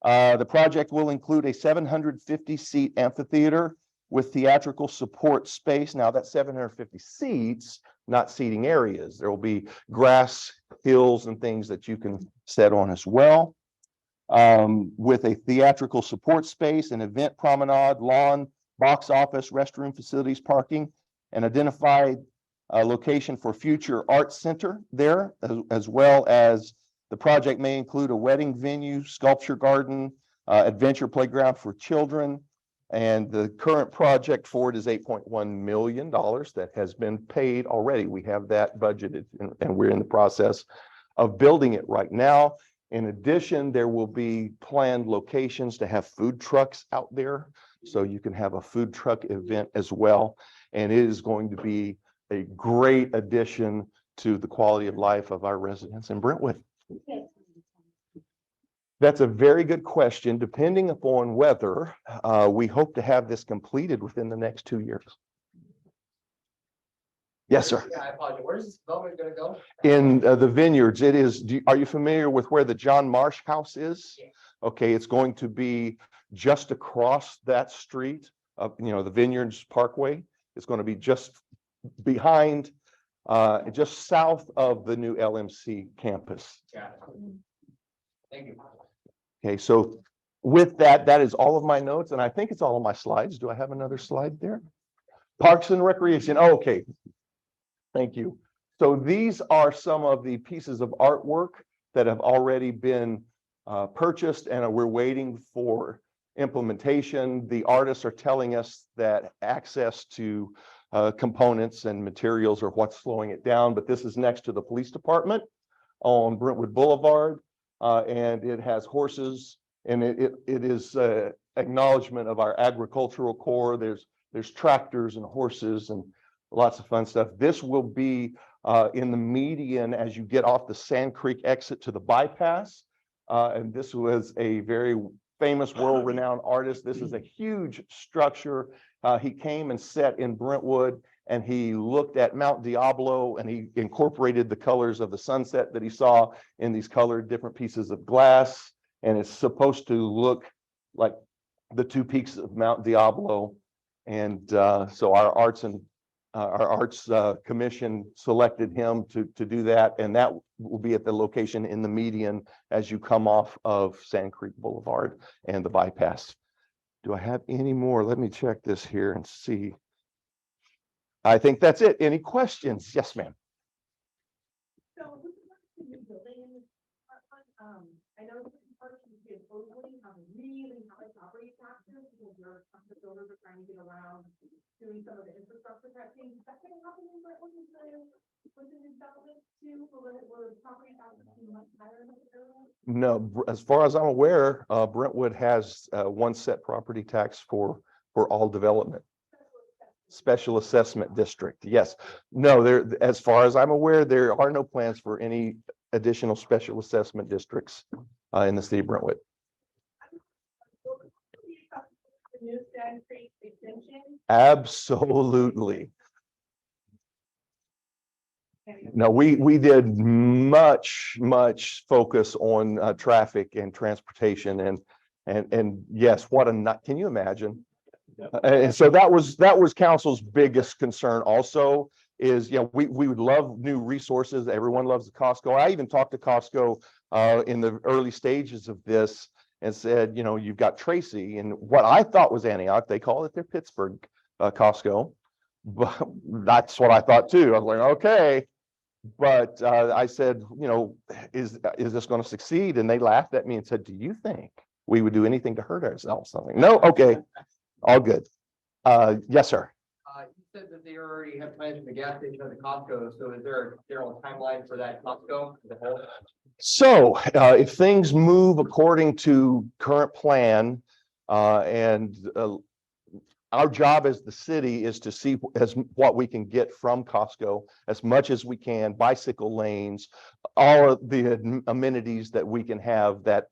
The project will include a 750-seat amphitheater with theatrical support space. Now that's 750 seats, not seating areas. There will be grass, hills, and things that you can set on as well. With a theatrical support space, an event promenade, lawn, box office, restroom facilities, parking, and identified location for future art center there, as well as the project may include a wedding venue, sculpture garden, adventure playground for children. And the current project for it is $8.1 million that has been paid already. We have that budgeted, and we're in the process of building it right now. In addition, there will be planned locations to have food trucks out there. So you can have a food truck event as well. And it is going to be a great addition to the quality of life of our residents in Brentwood. That's a very good question. Depending upon weather, we hope to have this completed within the next 2 years. Yes, sir. Yeah, I apologize. Where's this development gonna go? In the Vineyards, it is, are you familiar with where the John Marsh house is? Yes. Okay, it's going to be just across that street of, the Vineyards Parkway. It's going to be just behind, just south of the new LMC campus. Yeah. Thank you. Okay, so with that, that is all of my notes, and I think it's all of my slides. Do I have another slide there? Parks and Recreation. Oh, okay. Thank you. So these are some of the pieces of artwork that have already been purchased, and we're waiting for implementation. The artists are telling us that access to components and materials are what's slowing it down, but this is next to the police department on Brentwood Boulevard, and it has horses, and it is acknowledgement of our agricultural core. There's tractors and horses and lots of fun stuff. This will be in the median as you get off the Sand Creek exit to the bypass. And this was a very famous, world-renowned artist. This is a huge structure. He came and set in Brentwood, and he looked at Mount Diablo, and he incorporated the colors of the sunset that he saw in these colored different pieces of glass. And it's supposed to look like the two peaks of Mount Diablo. And so our arts commission selected him to do that, and that will be at the location in the median as you come off of Sand Creek Boulevard and the bypass. Do I have any more? Let me check this here and see. I think that's it. Any questions? Yes, ma'am. So with regards to new building in this department, I know this department is supposedly have really high property taxes because the builders are trying to get around doing some of the infrastructure type things. Is that gonna happen in Brentwood with the new development too? Will the property taxes be much higher in the area? No, as far as I'm aware, Brentwood has one set property tax for all development. Special assessment district. Yes. No, as far as I'm aware, there are no plans for any additional special assessment districts in the city of Brentwood. new Sand Creek extension? Absolutely. No, we did much focus on traffic and transportation and yes, what a nut, can you imagine? And so that was council's biggest concern also is, we would love new resources. Everyone loves the Costco. I even talked to Costco in the early stages of this and said, you've got Tracy and what I thought was Antioch, they call it their Pittsburgh Costco. But that's what I thought too. I was like, okay. But I said, is this going to succeed? And they laughed at me and said, do you think we would do anything to hurt ourselves? Something? No, okay, all good. Yes, sir. You said that they already have plans for the gas station at the Costco, so is there a general timeline for that Costco? The whole? So if things move according to current plan, and our job as the city is to see what we can get from Costco as much as we can, bicycle lanes, all of the amenities that we can have that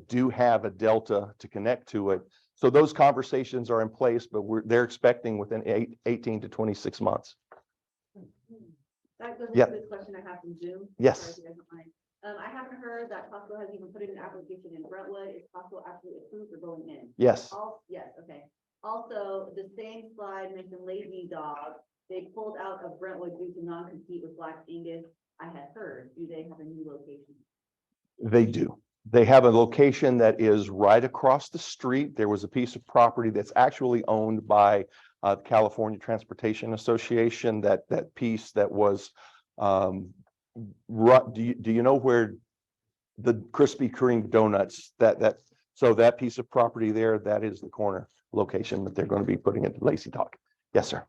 do have a delta to connect to it. So those conversations are in place, but they're expecting within 18 to 26 months. That goes Yep. into the question I have from Zoom. Yes. Sorry if you guys don't mind. I haven't heard that Costco has even put in an application in Brentwood. Is Costco actually approved for going in? Yes. Yes, okay. Also, the same slide mentioned Lazy Dog. They pulled out of Brentwood due to non-compete with Black Angus. I had heard, do they have a new location? They do. They have a location that is right across the street. There was a piece of property that's actually owned by the California Transportation Association. That piece that was, do you know where the Krispy Kreme donuts, so that piece of property there, that is the corner location that they're going to be putting into Lazy Dog. Yes, sir.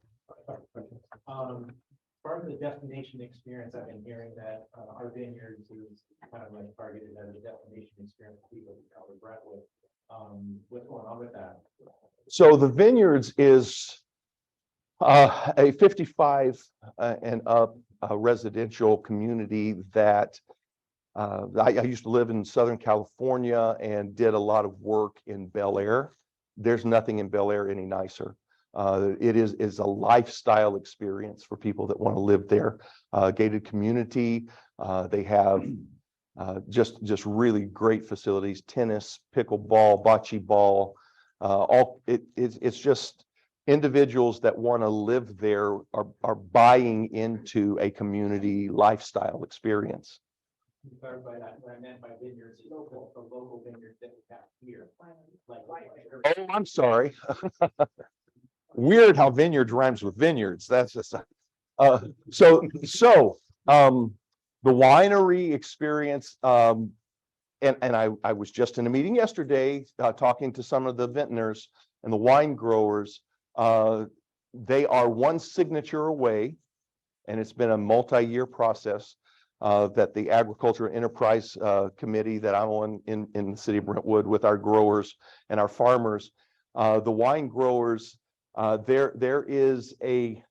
Part of the destination experience, I've been hearing that our vineyards is kind of like targeted as a destination experience for people who travel to Brentwood. What's going on with that? So the Vineyards is a 55 and up residential community that I used to live in Southern California and did a lot of work in Bel Air. There's nothing in Bel Air any nicer. It is a lifestyle experience for people that want to live there. Gated community. They have just really great facilities: tennis, pickleball, bocce ball. It's just individuals that want to live there are buying into a community lifestyle experience. To clarify that, what I meant by vineyards is the local vineyards that we have here. Oh, I'm sorry. Weird how vineyards rhymes with vineyards. That's just so the winery experience. And I was just in a meeting yesterday talking to some of the vintners and the wine growers. They are one signature away, and it's been a multi-year process that the Agriculture Enterprise Committee that I'm on in the city of Brentwood with our growers and our farmers, the wine growers. There is a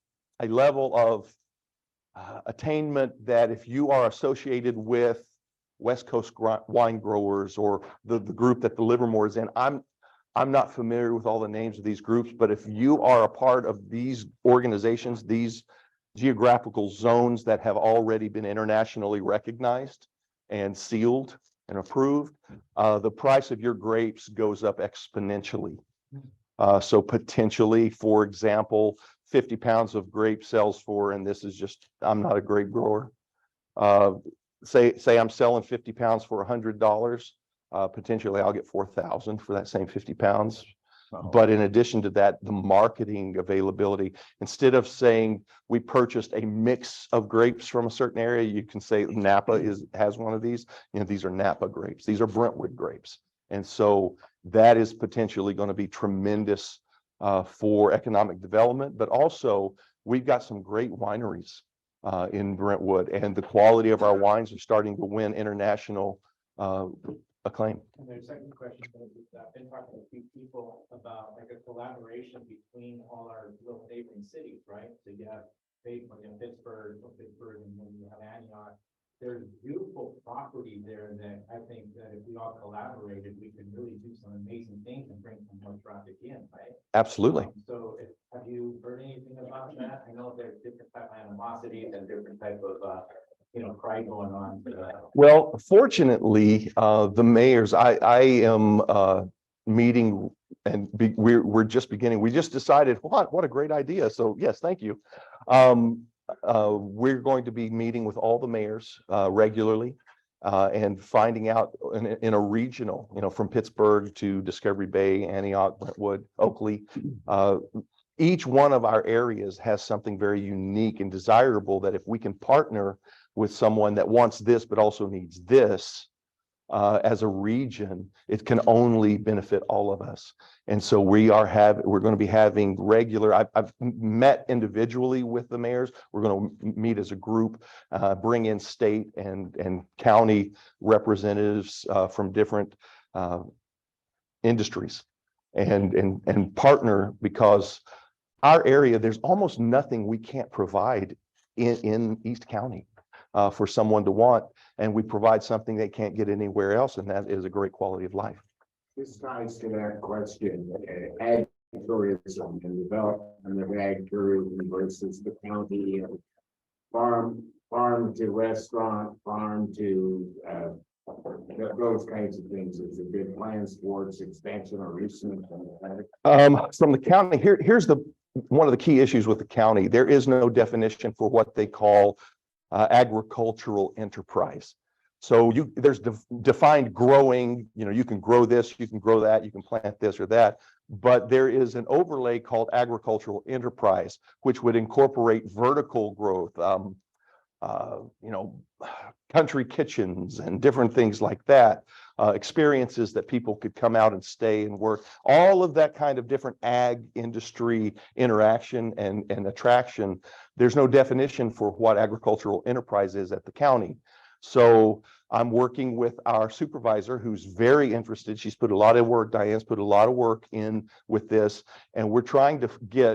level of attainment that if you are associated with West Coast wine growers or the group that the Livermore is in, I'm not familiar with all the names of these groups, but if you are a part of these organizations, these geographical zones that have already been internationally recognized and sealed and approved, the price of your grapes goes up exponentially. So potentially, for example, 50 pounds of grape sells for, and this is just, I'm not a grape grower. Say I'm selling 50 pounds for $100. Potentially I'll get 4,000 for that same 50 pounds. But in addition to that, the marketing availability, instead of saying we purchased a mix of grapes from a certain area, you can say Napa has one of these. These are Napa grapes. These are Brentwood grapes. And so that is potentially going to be tremendous for economic development. But also, we've got some great wineries in Brentwood, and the quality of our wines are starting to win international acclaim. And there's a second question, I've been talking to a few people about like a collaboration between all our little neighboring cities, right? So you have Pittsburgh, and then you have Antioch. there's beautiful property there that I think that if we all collaborated, we could really do some amazing things and bring some more traffic in, right? Absolutely. So have you heard anything about that? I know there's different type of animosities and different type of, pride going on. Well, fortunately, the mayors, I am meeting and we're just beginning. We just decided, what a great idea. So yes, thank you. We're going to be meeting with all the mayors regularly and finding out in a regional, from Pittsburgh to Discovery Bay, Antioch, Brentwood, Oakley. Each one of our areas has something very unique and desirable that if we can partner with someone that wants this but also needs this as a region, it can only benefit all of us. And so we're going to be having regular, I've met individually with the mayors. We're going to meet as a group, bring in state and county representatives from different industries and partner, because our area, there's almost nothing we can't provide in East County for someone to want. And we provide something they can't get anywhere else, and that is a great quality of life. This ties to that question, ag tourism and development of ag tourism versus the county and farm to restaurant, farm to those kinds of things. Is there good plans towards expansion or recent? From the county, here's one of the key issues with the county. There is no definition for what they call agricultural enterprise. So there's defined growing, you can grow this, you can grow that, you can plant this or that, but there is an overlay called agricultural enterprise, which would incorporate vertical growth, country kitchens and different things like that, experiences that people could come out and stay and work, all of that kind of different ag industry interaction and attraction. There's no definition for what agricultural enterprise is at the county. So I'm working with our supervisor who's very interested. She's put a lot of work, Diane's put a lot of work in with this, and we're trying to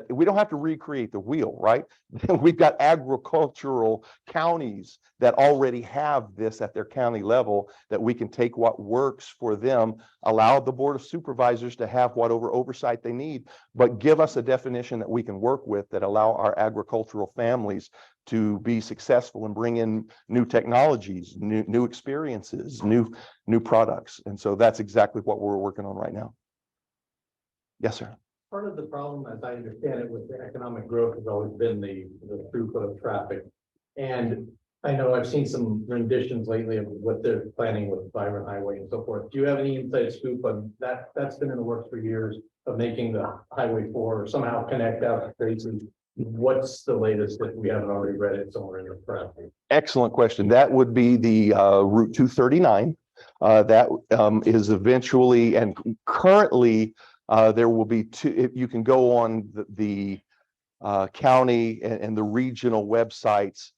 we don't have to recreate the wheel, right? We've got agricultural counties that already have this at their county level that we can take what works for them, allow the Board of Supervisors to have whatever oversight they need, but give us a definition that we can work with that allow our agricultural families to be successful and bring in new technologies, new experiences, new products. And so that's exactly what we're working on right now. Yes, sir. Part of the problem, as I understand it, with the economic growth has always been the throughput of traffic. And I know I've seen some renditions lately of what they're planning with Byron Highway and so forth. Do you have any inside scoop on that? That's been in the works for years of making the Highway 4 somehow connect out to Tracy. What's the latest if we haven't already read it somewhere in the press? Excellent question. That would be the Route 239. That is eventually and currently there will be two. You can go on the county and the regional websites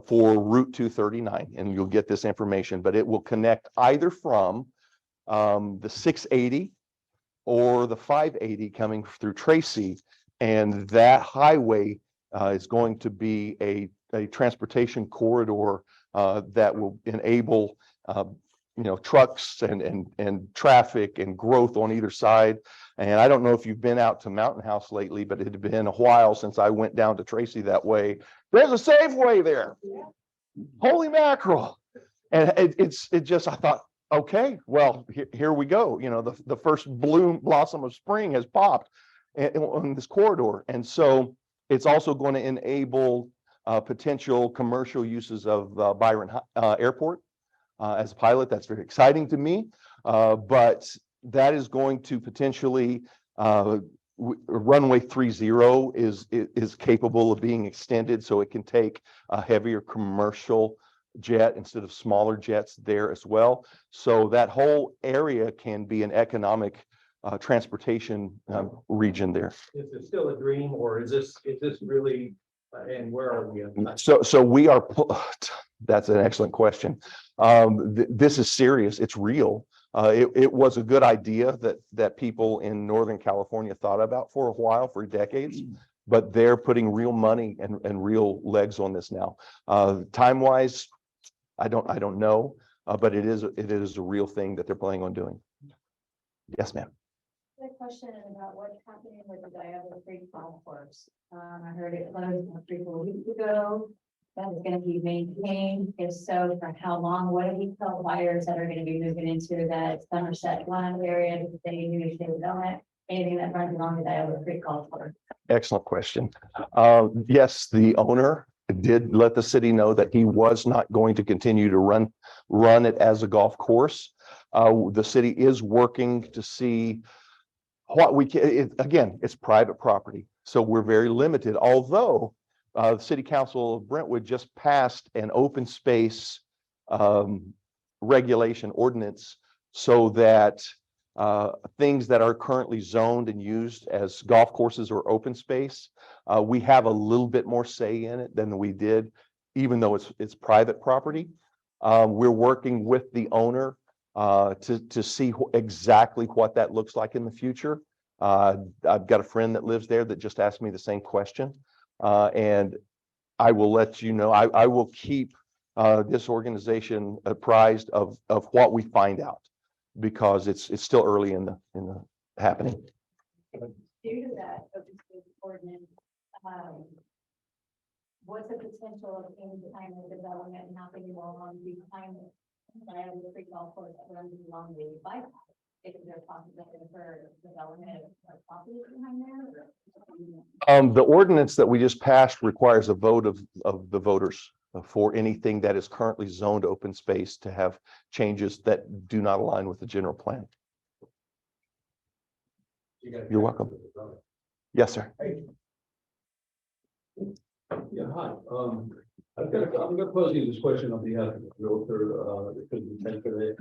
for Route 239, and you'll get this information. But it will connect either from the 680 or the 580 coming through Tracy. And that highway is going to be a transportation corridor that will enable trucks and traffic and growth on either side. And I don't know if you've been out to Mountain House lately, but it had been a while since I went down to Tracy that way. There's a Safeway there. Holy mackerel. And it just, I thought, okay, well, here we go. The first blossom of spring has popped on this corridor. And so it's also going to enable potential commercial uses of Byron Airport as a pilot. That's very exciting to me. But that is going to potentially, runway 30 is capable of being extended so it can take a heavier commercial jet instead of smaller jets there as well. So that whole area can be an economic transportation region there. Is it still a dream, or is this really, and where are we? So we are, that's an excellent question. This is serious, it's real. It was a good idea that people in Northern California thought about for a while, for decades, but they're putting real money and real legs on this now. Time-wise, I don't know, but it is a real thing that they're planning on doing. Yes, ma'am. A question about what's happening with the Diablo Creek Golf Course. I heard it closed 3 weeks ago. That is gonna be maintained. If so, for how long? What do we tell buyers that are gonna be moving into that Somerset land area? If they use the development, anything that runs along the Diablo Creek Golf Course? Excellent question. Yes, the owner did let the city know that he was not going to continue to run it as a golf course. The city is working to see what we can, again, it's private property, so we're very limited, although the City Council of Brentwood just passed an open space regulation ordinance so that things that are currently zoned and used as golf courses or open space, we have a little bit more say in it than we did, even though it's private property. We're working with the owner to see exactly what that looks like in the future. I've got a friend that lives there that just asked me the same question. And I will let you know, I will keep this organization apprised of what we find out, because it's still early in the happening. Due to that open space ordinance, what's the potential of any kind of development happening along the kind of Diablo Creek Golf Course that runs along the bypass? Is there a possibility for development of property behind there? The ordinance that we just passed requires a vote of the voters for anything that is currently zoned open space to have changes that do not align with the general plan. You're welcome. Yes, sir. Yeah, hi. I'm gonna pose you this question on behalf of the realtor, because we take today.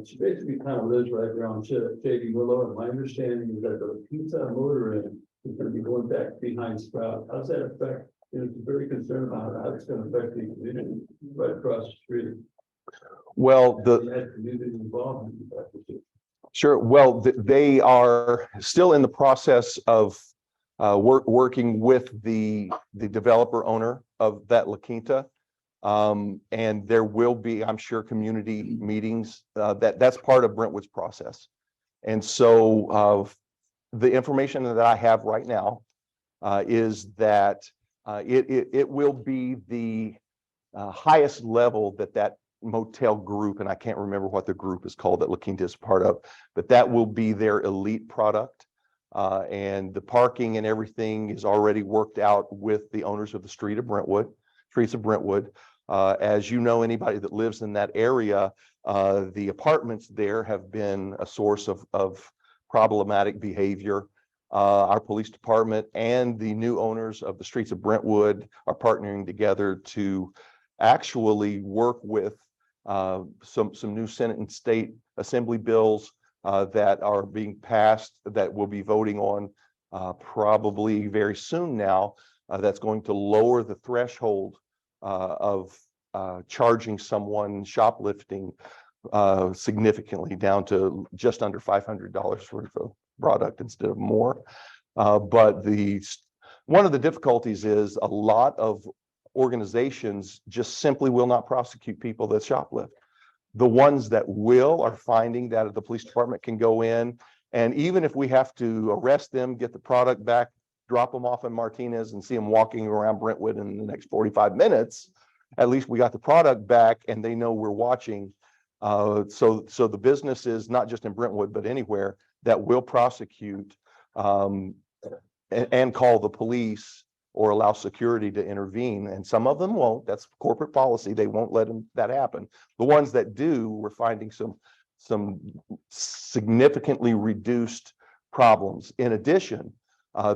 She basically kind of lives right around Shady Willow, and my understanding is that the Pizza Motor Inn is gonna be going back behind Sprout. How's that affect? It's very concerned about how it's gonna affect the community right across the street. Well, Community involvement in that. sure. Well, they are still in the process of working with the developer owner of that La Quinta. And there will be, I'm sure, community meetings. That's part of Brentwood's process. And so the information that I have right now is that it will be the highest level that motel group, and I can't remember what the group is called that La Quinta is part of, but that will be their elite product. And the parking and everything is already worked out with the owners of the streets of Brentwood. As you know, anybody that lives in that area, the apartments there have been a source of problematic behavior. Our police department and the new owners of the streets of Brentwood are partnering together to actually work with some new Senate and state assembly bills that are being passed that we'll be voting on probably very soon now. That's going to lower the threshold of charging someone shoplifting significantly down to just under $500 for a product instead of more. But one of the difficulties is a lot of organizations just simply will not prosecute people that shoplift. The ones that will are finding that the police department can go in, and even if we have to arrest them, get the product back, drop them off in Martinez and see them walking around Brentwood in the next 45 minutes, at least we got the product back and they know we're watching. So the business is not just in Brentwood, but anywhere that will prosecute and call the police or allow security to intervene. And some of them won't. That's corporate policy. They won't let that happen. The ones that do, we're finding some significantly reduced problems. In addition,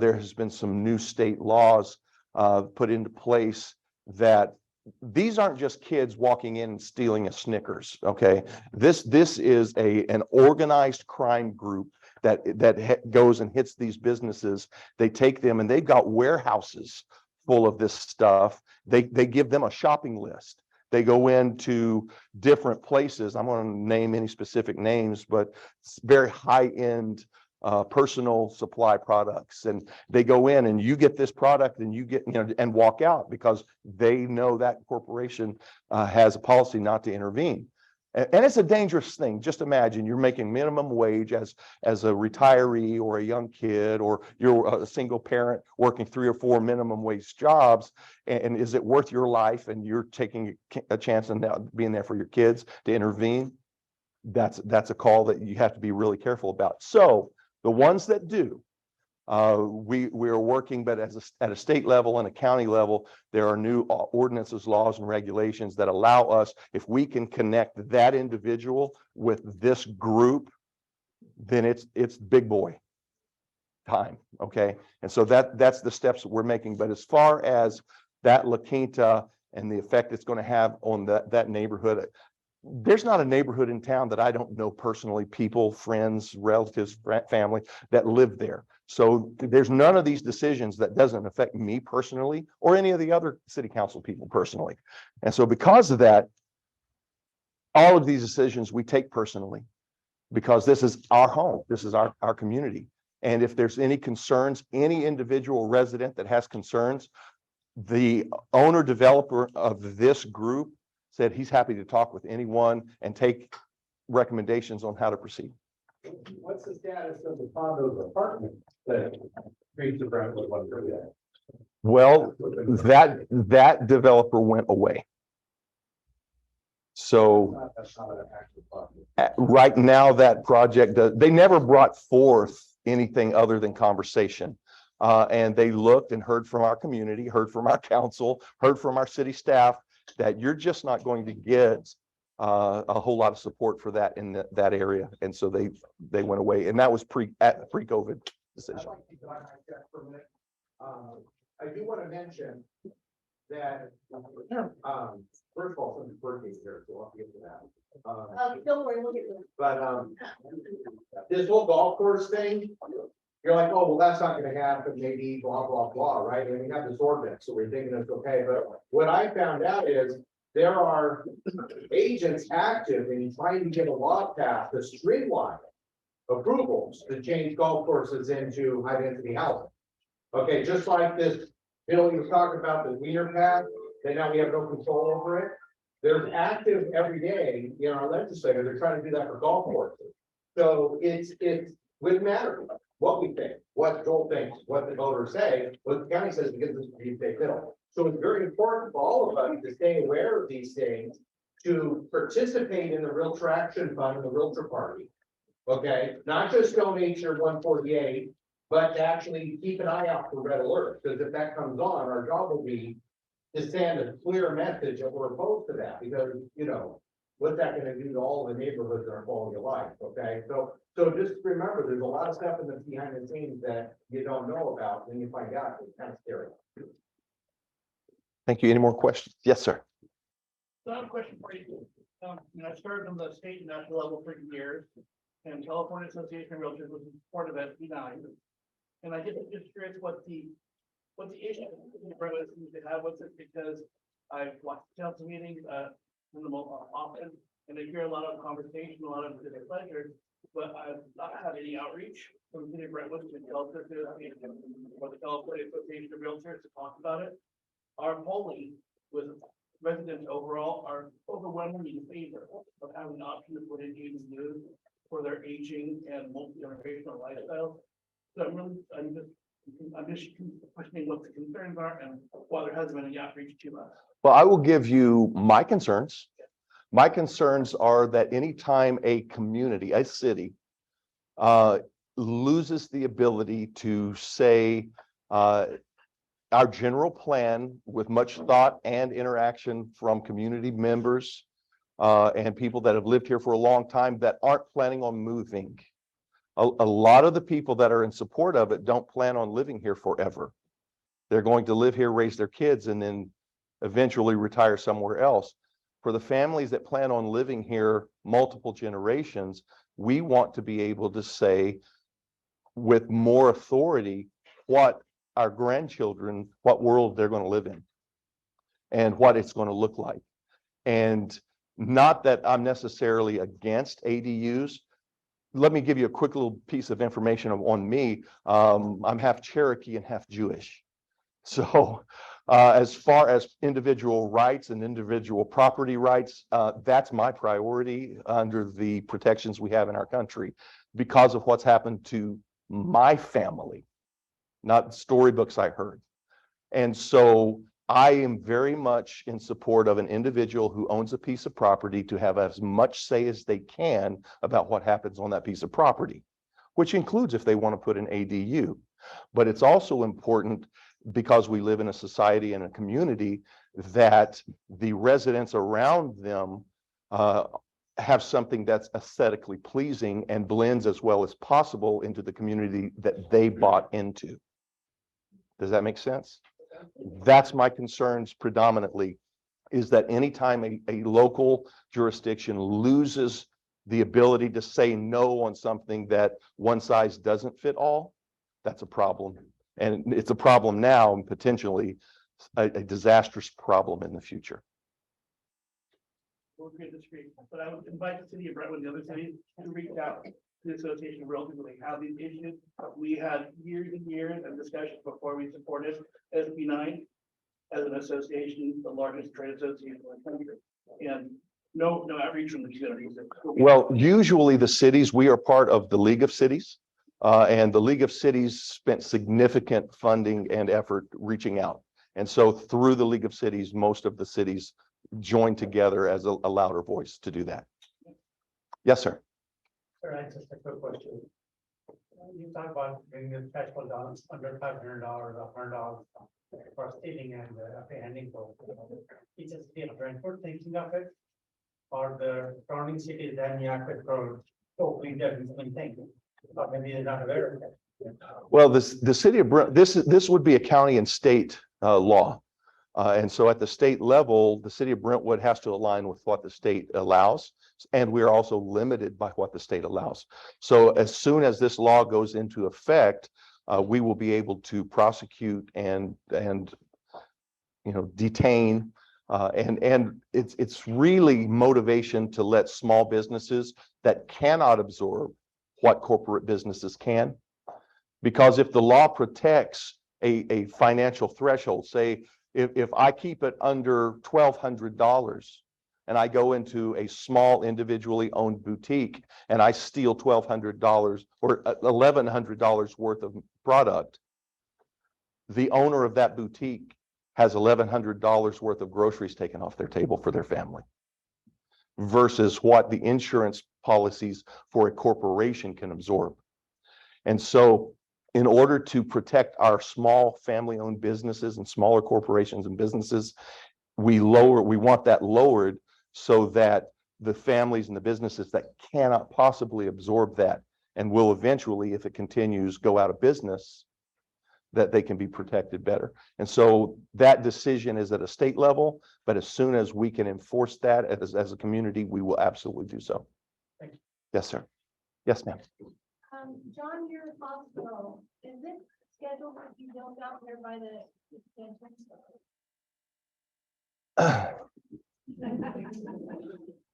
there has been some new state laws put into place that these aren't just kids walking in and stealing a Snickers. Okay, this is an organized crime group that goes and hits these businesses. They take them and they've got warehouses full of this stuff. They give them a shopping list. They go into different places. I'm going to name any specific names, but it's very high-end personal supply products, and they go in and you get this product and you get, and walk out because they know that corporation has a policy not to intervene. And it's a dangerous thing. Just imagine you're making minimum wage as a retiree or a young kid, or you're a single parent working 3 or 4 minimum wage jobs. And is it worth your life? And you're taking a chance and being there for your kids to intervene. That's a call that you have to be really careful about. So the ones that do, we are working, but at a state level and a county level, there are new ordinances, laws, and regulations that allow us, if we can connect that individual with this group, then it's big boy time. Okay, and so that's the steps that we're making. But as far as that La Quinta and the effect it's going to have on that neighborhood, there's not a neighborhood in town that I don't know personally, people, friends, relatives, family that live there. So there's none of these decisions that doesn't affect me personally or any of the other city council people personally. And so because of that, all of these decisions we take personally, because this is our home, this is our community. And if there's any concerns, any individual resident that has concerns, the owner developer of this group said he's happy to talk with anyone and take recommendations on how to proceed. What's the status of the condos apartment that Streets of Brentwood was really at? Well, that developer went away. So That's not an actual property. right now that project, they never brought forth anything other than conversation. And they looked and heard from our community, heard from our council, heard from our city staff, that you're just not going to get a whole lot of support for that in that area. And so they went away, and that was pre-COVID decision. I'd like to go on that for a minute. I do want to mention that, first of all, somebody's birthday is here, so I'll get to that. Don't worry, we'll get to it. But this whole golf course thing, you're like, oh, well, that's not gonna happen, maybe blah, blah, blah, right? And we have this ordinance, so we're thinking it's okay. But what I found out is there are agents active in trying to get a law passed to streamline approvals to change golf courses into high density housing. Okay, just like this bill you were talking about, the Wiener path, that now we have no control over it. There's active every day in our legislature, they're trying to do that for golf courses. So it wouldn't matter what we think, what Joel thinks, what the voters say, what the county says, because this is a state bill. So it's very important for all of us to stay aware of these things, to participate in the Real Traction Fund and the Realtor Party. Okay, not just donate your 148, but to actually keep an eye out for red alerts, because if that comes on, our job will be to send a clear message that we're opposed to that, because, what's that gonna do to all the neighborhoods and our quality of life, okay? So just remember, there's a lot of stuff in the behind the scenes that you don't know about, when you find out, it's kind of scary. Thank you. Any more questions? Yes, sir. So I have a question for you. I started on the state and national level for years, and California Association of Realtors was in support of SB9. And I just curious what the issue seems to have with it, because I've watched council meetings often, and I hear a lot of conversation, a lot of pleasure, but I've not had any outreach from the city of Brentwood to the Realtor Association or the California Association of Realtors to talk about it. Our polling with residents overall are overwhelmingly in favor of having an option to put in ADUs for their aging and multi-generational lifestyle. So I'm just questioning what the concerns are and why there hasn't been any outreach to us. Well, I will give you my concerns. My concerns are that anytime a community, a city, loses the ability to say, our general plan with much thought and interaction from community members and people that have lived here for a long time that aren't planning on moving. A lot of the people that are in support of it don't plan on living here forever. They're going to live here, raise their kids, and then eventually retire somewhere else. For the families that plan on living here multiple generations, we want to be able to say with more authority what our grandchildren, what world they're going to live in and what it's going to look like. And not that I'm necessarily against ADUs, let me give you a quick little piece of information on me. I'm half Cherokee and half Jewish. So as far as individual rights and individual property rights, that's my priority under the protections we have in our country because of what's happened to my family, not storybooks I heard. And so I am very much in support of an individual who owns a piece of property to have as much say as they can about what happens on that piece of property, which includes if they want to put an ADU. But it's also important because we live in a society and a community that the residents around them have something that's aesthetically pleasing and blends as well as possible into the community that they bought into. Does that make sense? That's my concerns predominantly, is that anytime a local jurisdiction loses the ability to say no on something that one size doesn't fit all, that's a problem. And it's a problem now and potentially a disastrous problem in the future. We'll agree to disagree, but I would invite the city of Brentwood, the other cities, to reach out to the Association of Realtors, when they have these issues. We had years and years of discussions before we supported SB9 as an association, the largest trade association in the country, and no outreach from the community. Well, usually the cities, we are part of the League of Cities, and the League of Cities spent significant funding and effort reaching out. And so through the League of Cities, most of the cities joined together as a louder voice to do that. Yes, sir. Sir, I just a quick question. You talk about bringing the threshold down under $500, $100 for stealing and apprehending for. It's just the Brentford thinking of it, or the surrounding cities, then you have to go totally different thing, or maybe they're not aware of it. Well, the city of Brent, this would be a county and state law. And so at the state level, the city of Brentwood has to align with what the state allows. And we're also limited by what the state allows. So as soon as this law goes into effect, we will be able to prosecute and detain. And it's really motivation to let small businesses that cannot absorb what corporate businesses can. Because if the law protects a financial threshold, say, if I keep it under $1,200 and I go into a small individually owned boutique and I steal $1,200 or $1,100 worth of product, the owner of that boutique has $1,100 worth of groceries taken off their table for their family versus what the insurance policies for a corporation can absorb. And so in order to protect our small family-owned businesses and smaller corporations and businesses, we want that lowered so that the families and the businesses that cannot possibly absorb that and will eventually, if it continues, go out of business, that they can be protected better. And so that decision is at a state level, but as soon as we can enforce that as a community, we will absolutely do so. Thank you. Yes, sir. Yes, ma'am. John Muir Hospital, is it scheduled to be built out there by the extension?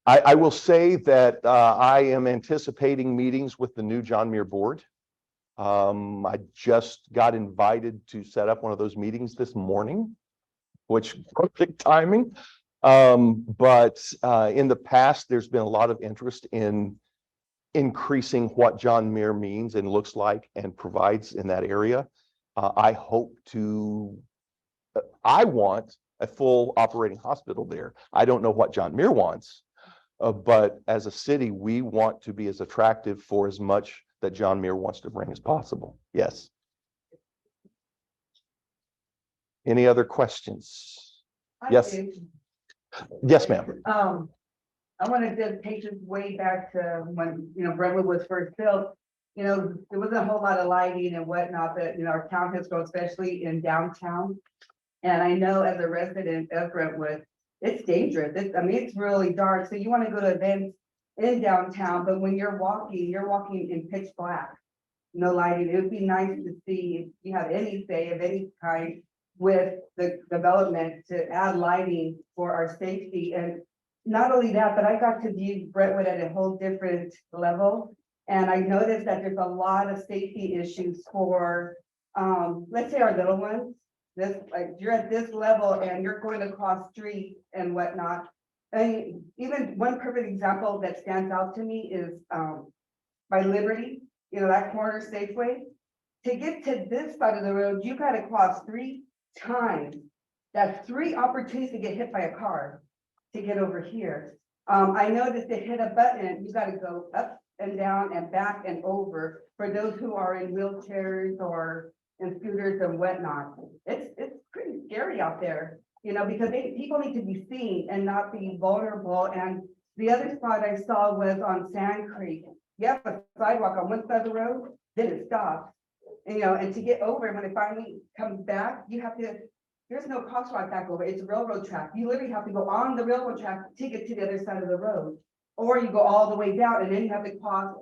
I will say that I am anticipating meetings with the new John Muir board. I just got invited to set up one of those meetings this morning, which perfect timing. But in the past, there's been a lot of interest in increasing what John Muir means and looks like and provides in that area. I want a full operating hospital there. I don't know what John Muir wants, but as a city, we want to be as attractive for as much that John Muir wants to bring as possible. Yes. Any other questions? Yes. Yes, ma'am. I want to take this way back to when, Brentwood was first built. There wasn't a whole lot of lighting and whatnot, but, our town has grown, especially in downtown. And I know as a resident of Brentwood, it's dangerous. It's really dark. So you want to go to events in downtown, but when you're walking in pitch black, no lighting. It would be nice to see if you have any say of any kind with the development to add lighting for our safety. And not only that, but I got to view Brentwood at a whole different level. And I noticed that there's a lot of safety issues for, let's say our little ones. This, like, you're at this level and you're going across streets and whatnot. And even one perfect example that stands out to me is, by Liberty, you know, that corner Safeway. To get to this side of the road, you gotta cross 3 times. That's 3 opportunities to get hit by a car to get over here. I noticed to hit a button, you gotta go up and down and back and over for those who are in wheelchairs or in scooters and whatnot. It's pretty scary out there, you know, because people need to be seen and not be vulnerable. And the other spot I saw was on Sand Creek. You have a sidewalk on one side of the road, then it stops. And, you know, and to get over, when it finally comes back, you have to, there's no crosswalk back over, it's a railroad track. You literally have to go on the railroad track to get to the other side of the road. Or you go all the way down and then you have to cross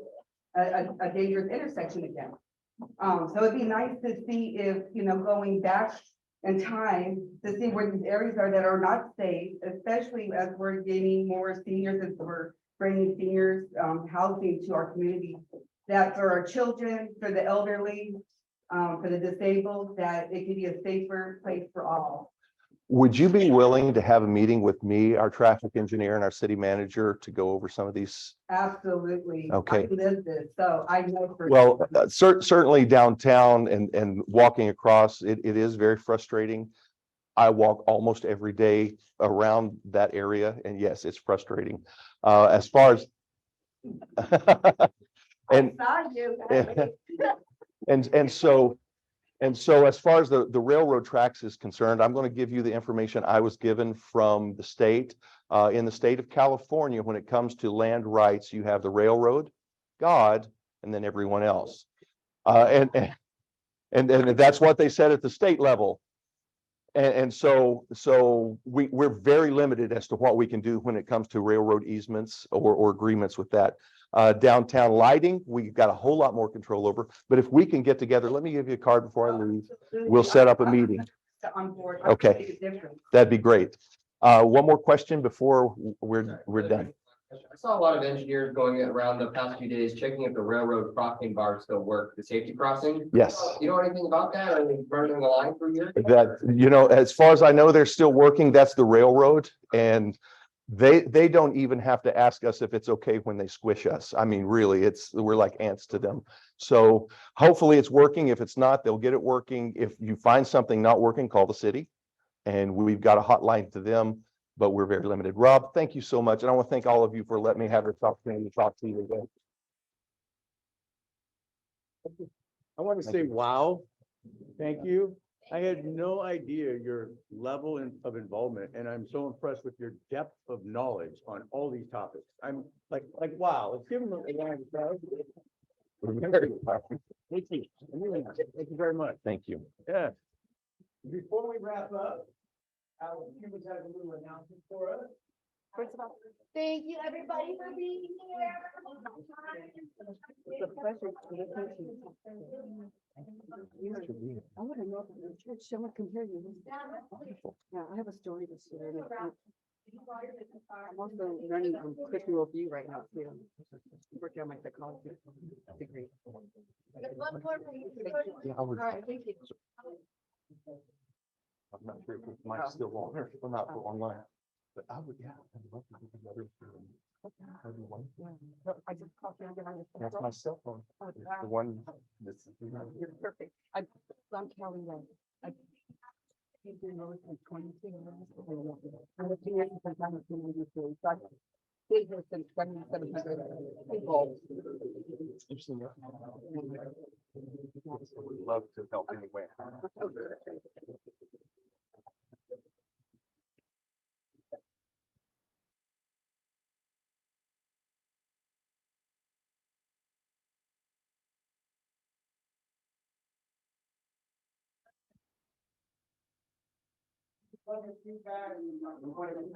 a dangerous intersection again. So it'd be nice to see if, you know, going back in time to see where these areas are that are not safe, especially as we're gaining more seniors, as we're bringing seniors housing to our community, that for our children, for the elderly, for the disabled, that it can be a safer place for all. Would you be willing to have a meeting with me, our traffic engineer and our city manager to go over some of these? Absolutely. Okay. I live this, so I know. Well, certainly downtown and walking across, it is very frustrating. I walk almost every day around that area, and yes, it's frustrating. As far as and I saw you. and so as far as the railroad tracks is concerned, I'm going to give you the information I was given from the state. In the state of California, when it comes to land rights, you have the railroad, God, and then everyone else. And that's what they said at the state level. And so we're very limited as to what we can do when it comes to railroad easements or agreements with that. Downtown lighting, we've got a whole lot more control over, but if we can get together, let me give you a card before I leave. We'll set up a meeting. On board. Okay. That'd be great. One more question before we're done. I saw a lot of engineers going around the past few days, checking if the railroad crossing bars still work, the safety crossing. Yes. You know anything about that? Are they burning the line for a year? That, you know, as far as I know, they're still working. That's the railroad, and they don't even have to ask us if it's okay when they squish us. I mean, really, we're like ants to them. So hopefully it's working. If it's not, they'll get it working. If you find something not working, call the city, and we've got a hotline to them, but we're very limited. Rob, thank you so much. And I want to thank all of you for letting me have this opportunity to talk to you today. I want to say, wow, thank you. I had no idea your level of involvement, and I'm so impressed with your depth of knowledge on all these topics. I'm like, wow, let's give them a round of applause. Thank you. Thank you very much. Thank you. Yeah. Before we wrap up, Cuba's has a little announcement for us. First of all, thank you everybody for being here. It's a pleasure to listen to you. I want to know if the church, someone can hear you. Yeah, I have a story to share. I'm also learning Christian worldview right now too. Working on my psychology degree. Yeah, All right, thank you. I'm not sure if it's might still on or if not online, but I would, yeah, I'd love to do another. That'd be wonderful. I just called you. That's my cell phone. It's the one that's. You're perfect. I'm Kelly. I've been doing those for 22 years. I'm looking at some kind of community series. So I've been here since 2700 people. Would love to help anyway.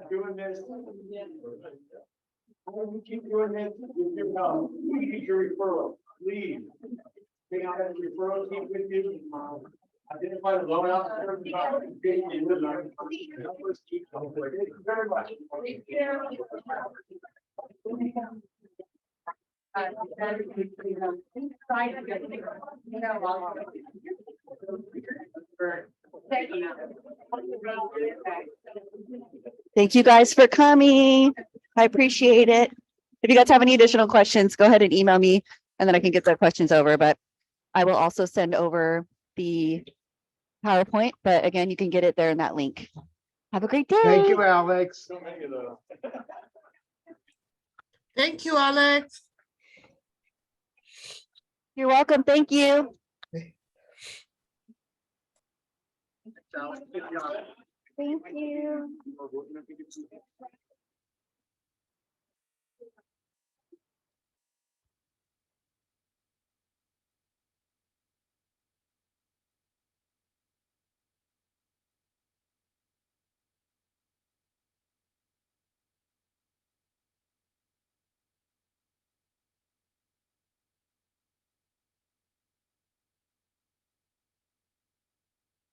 Doing this. I'm gonna keep doing this. Please, your referral, please. Take out that referral, keep with you. Identify the loan out. Thank you very much. Thank you guys for coming. I appreciate it. If you guys have any additional questions, go ahead and email me and then I can get the questions over, but I will also send over the PowerPoint, but again, you can get it there in that link. Have a great day. Thank you, Alex. Thank you, Alex. You're welcome. Thank you. Thank you.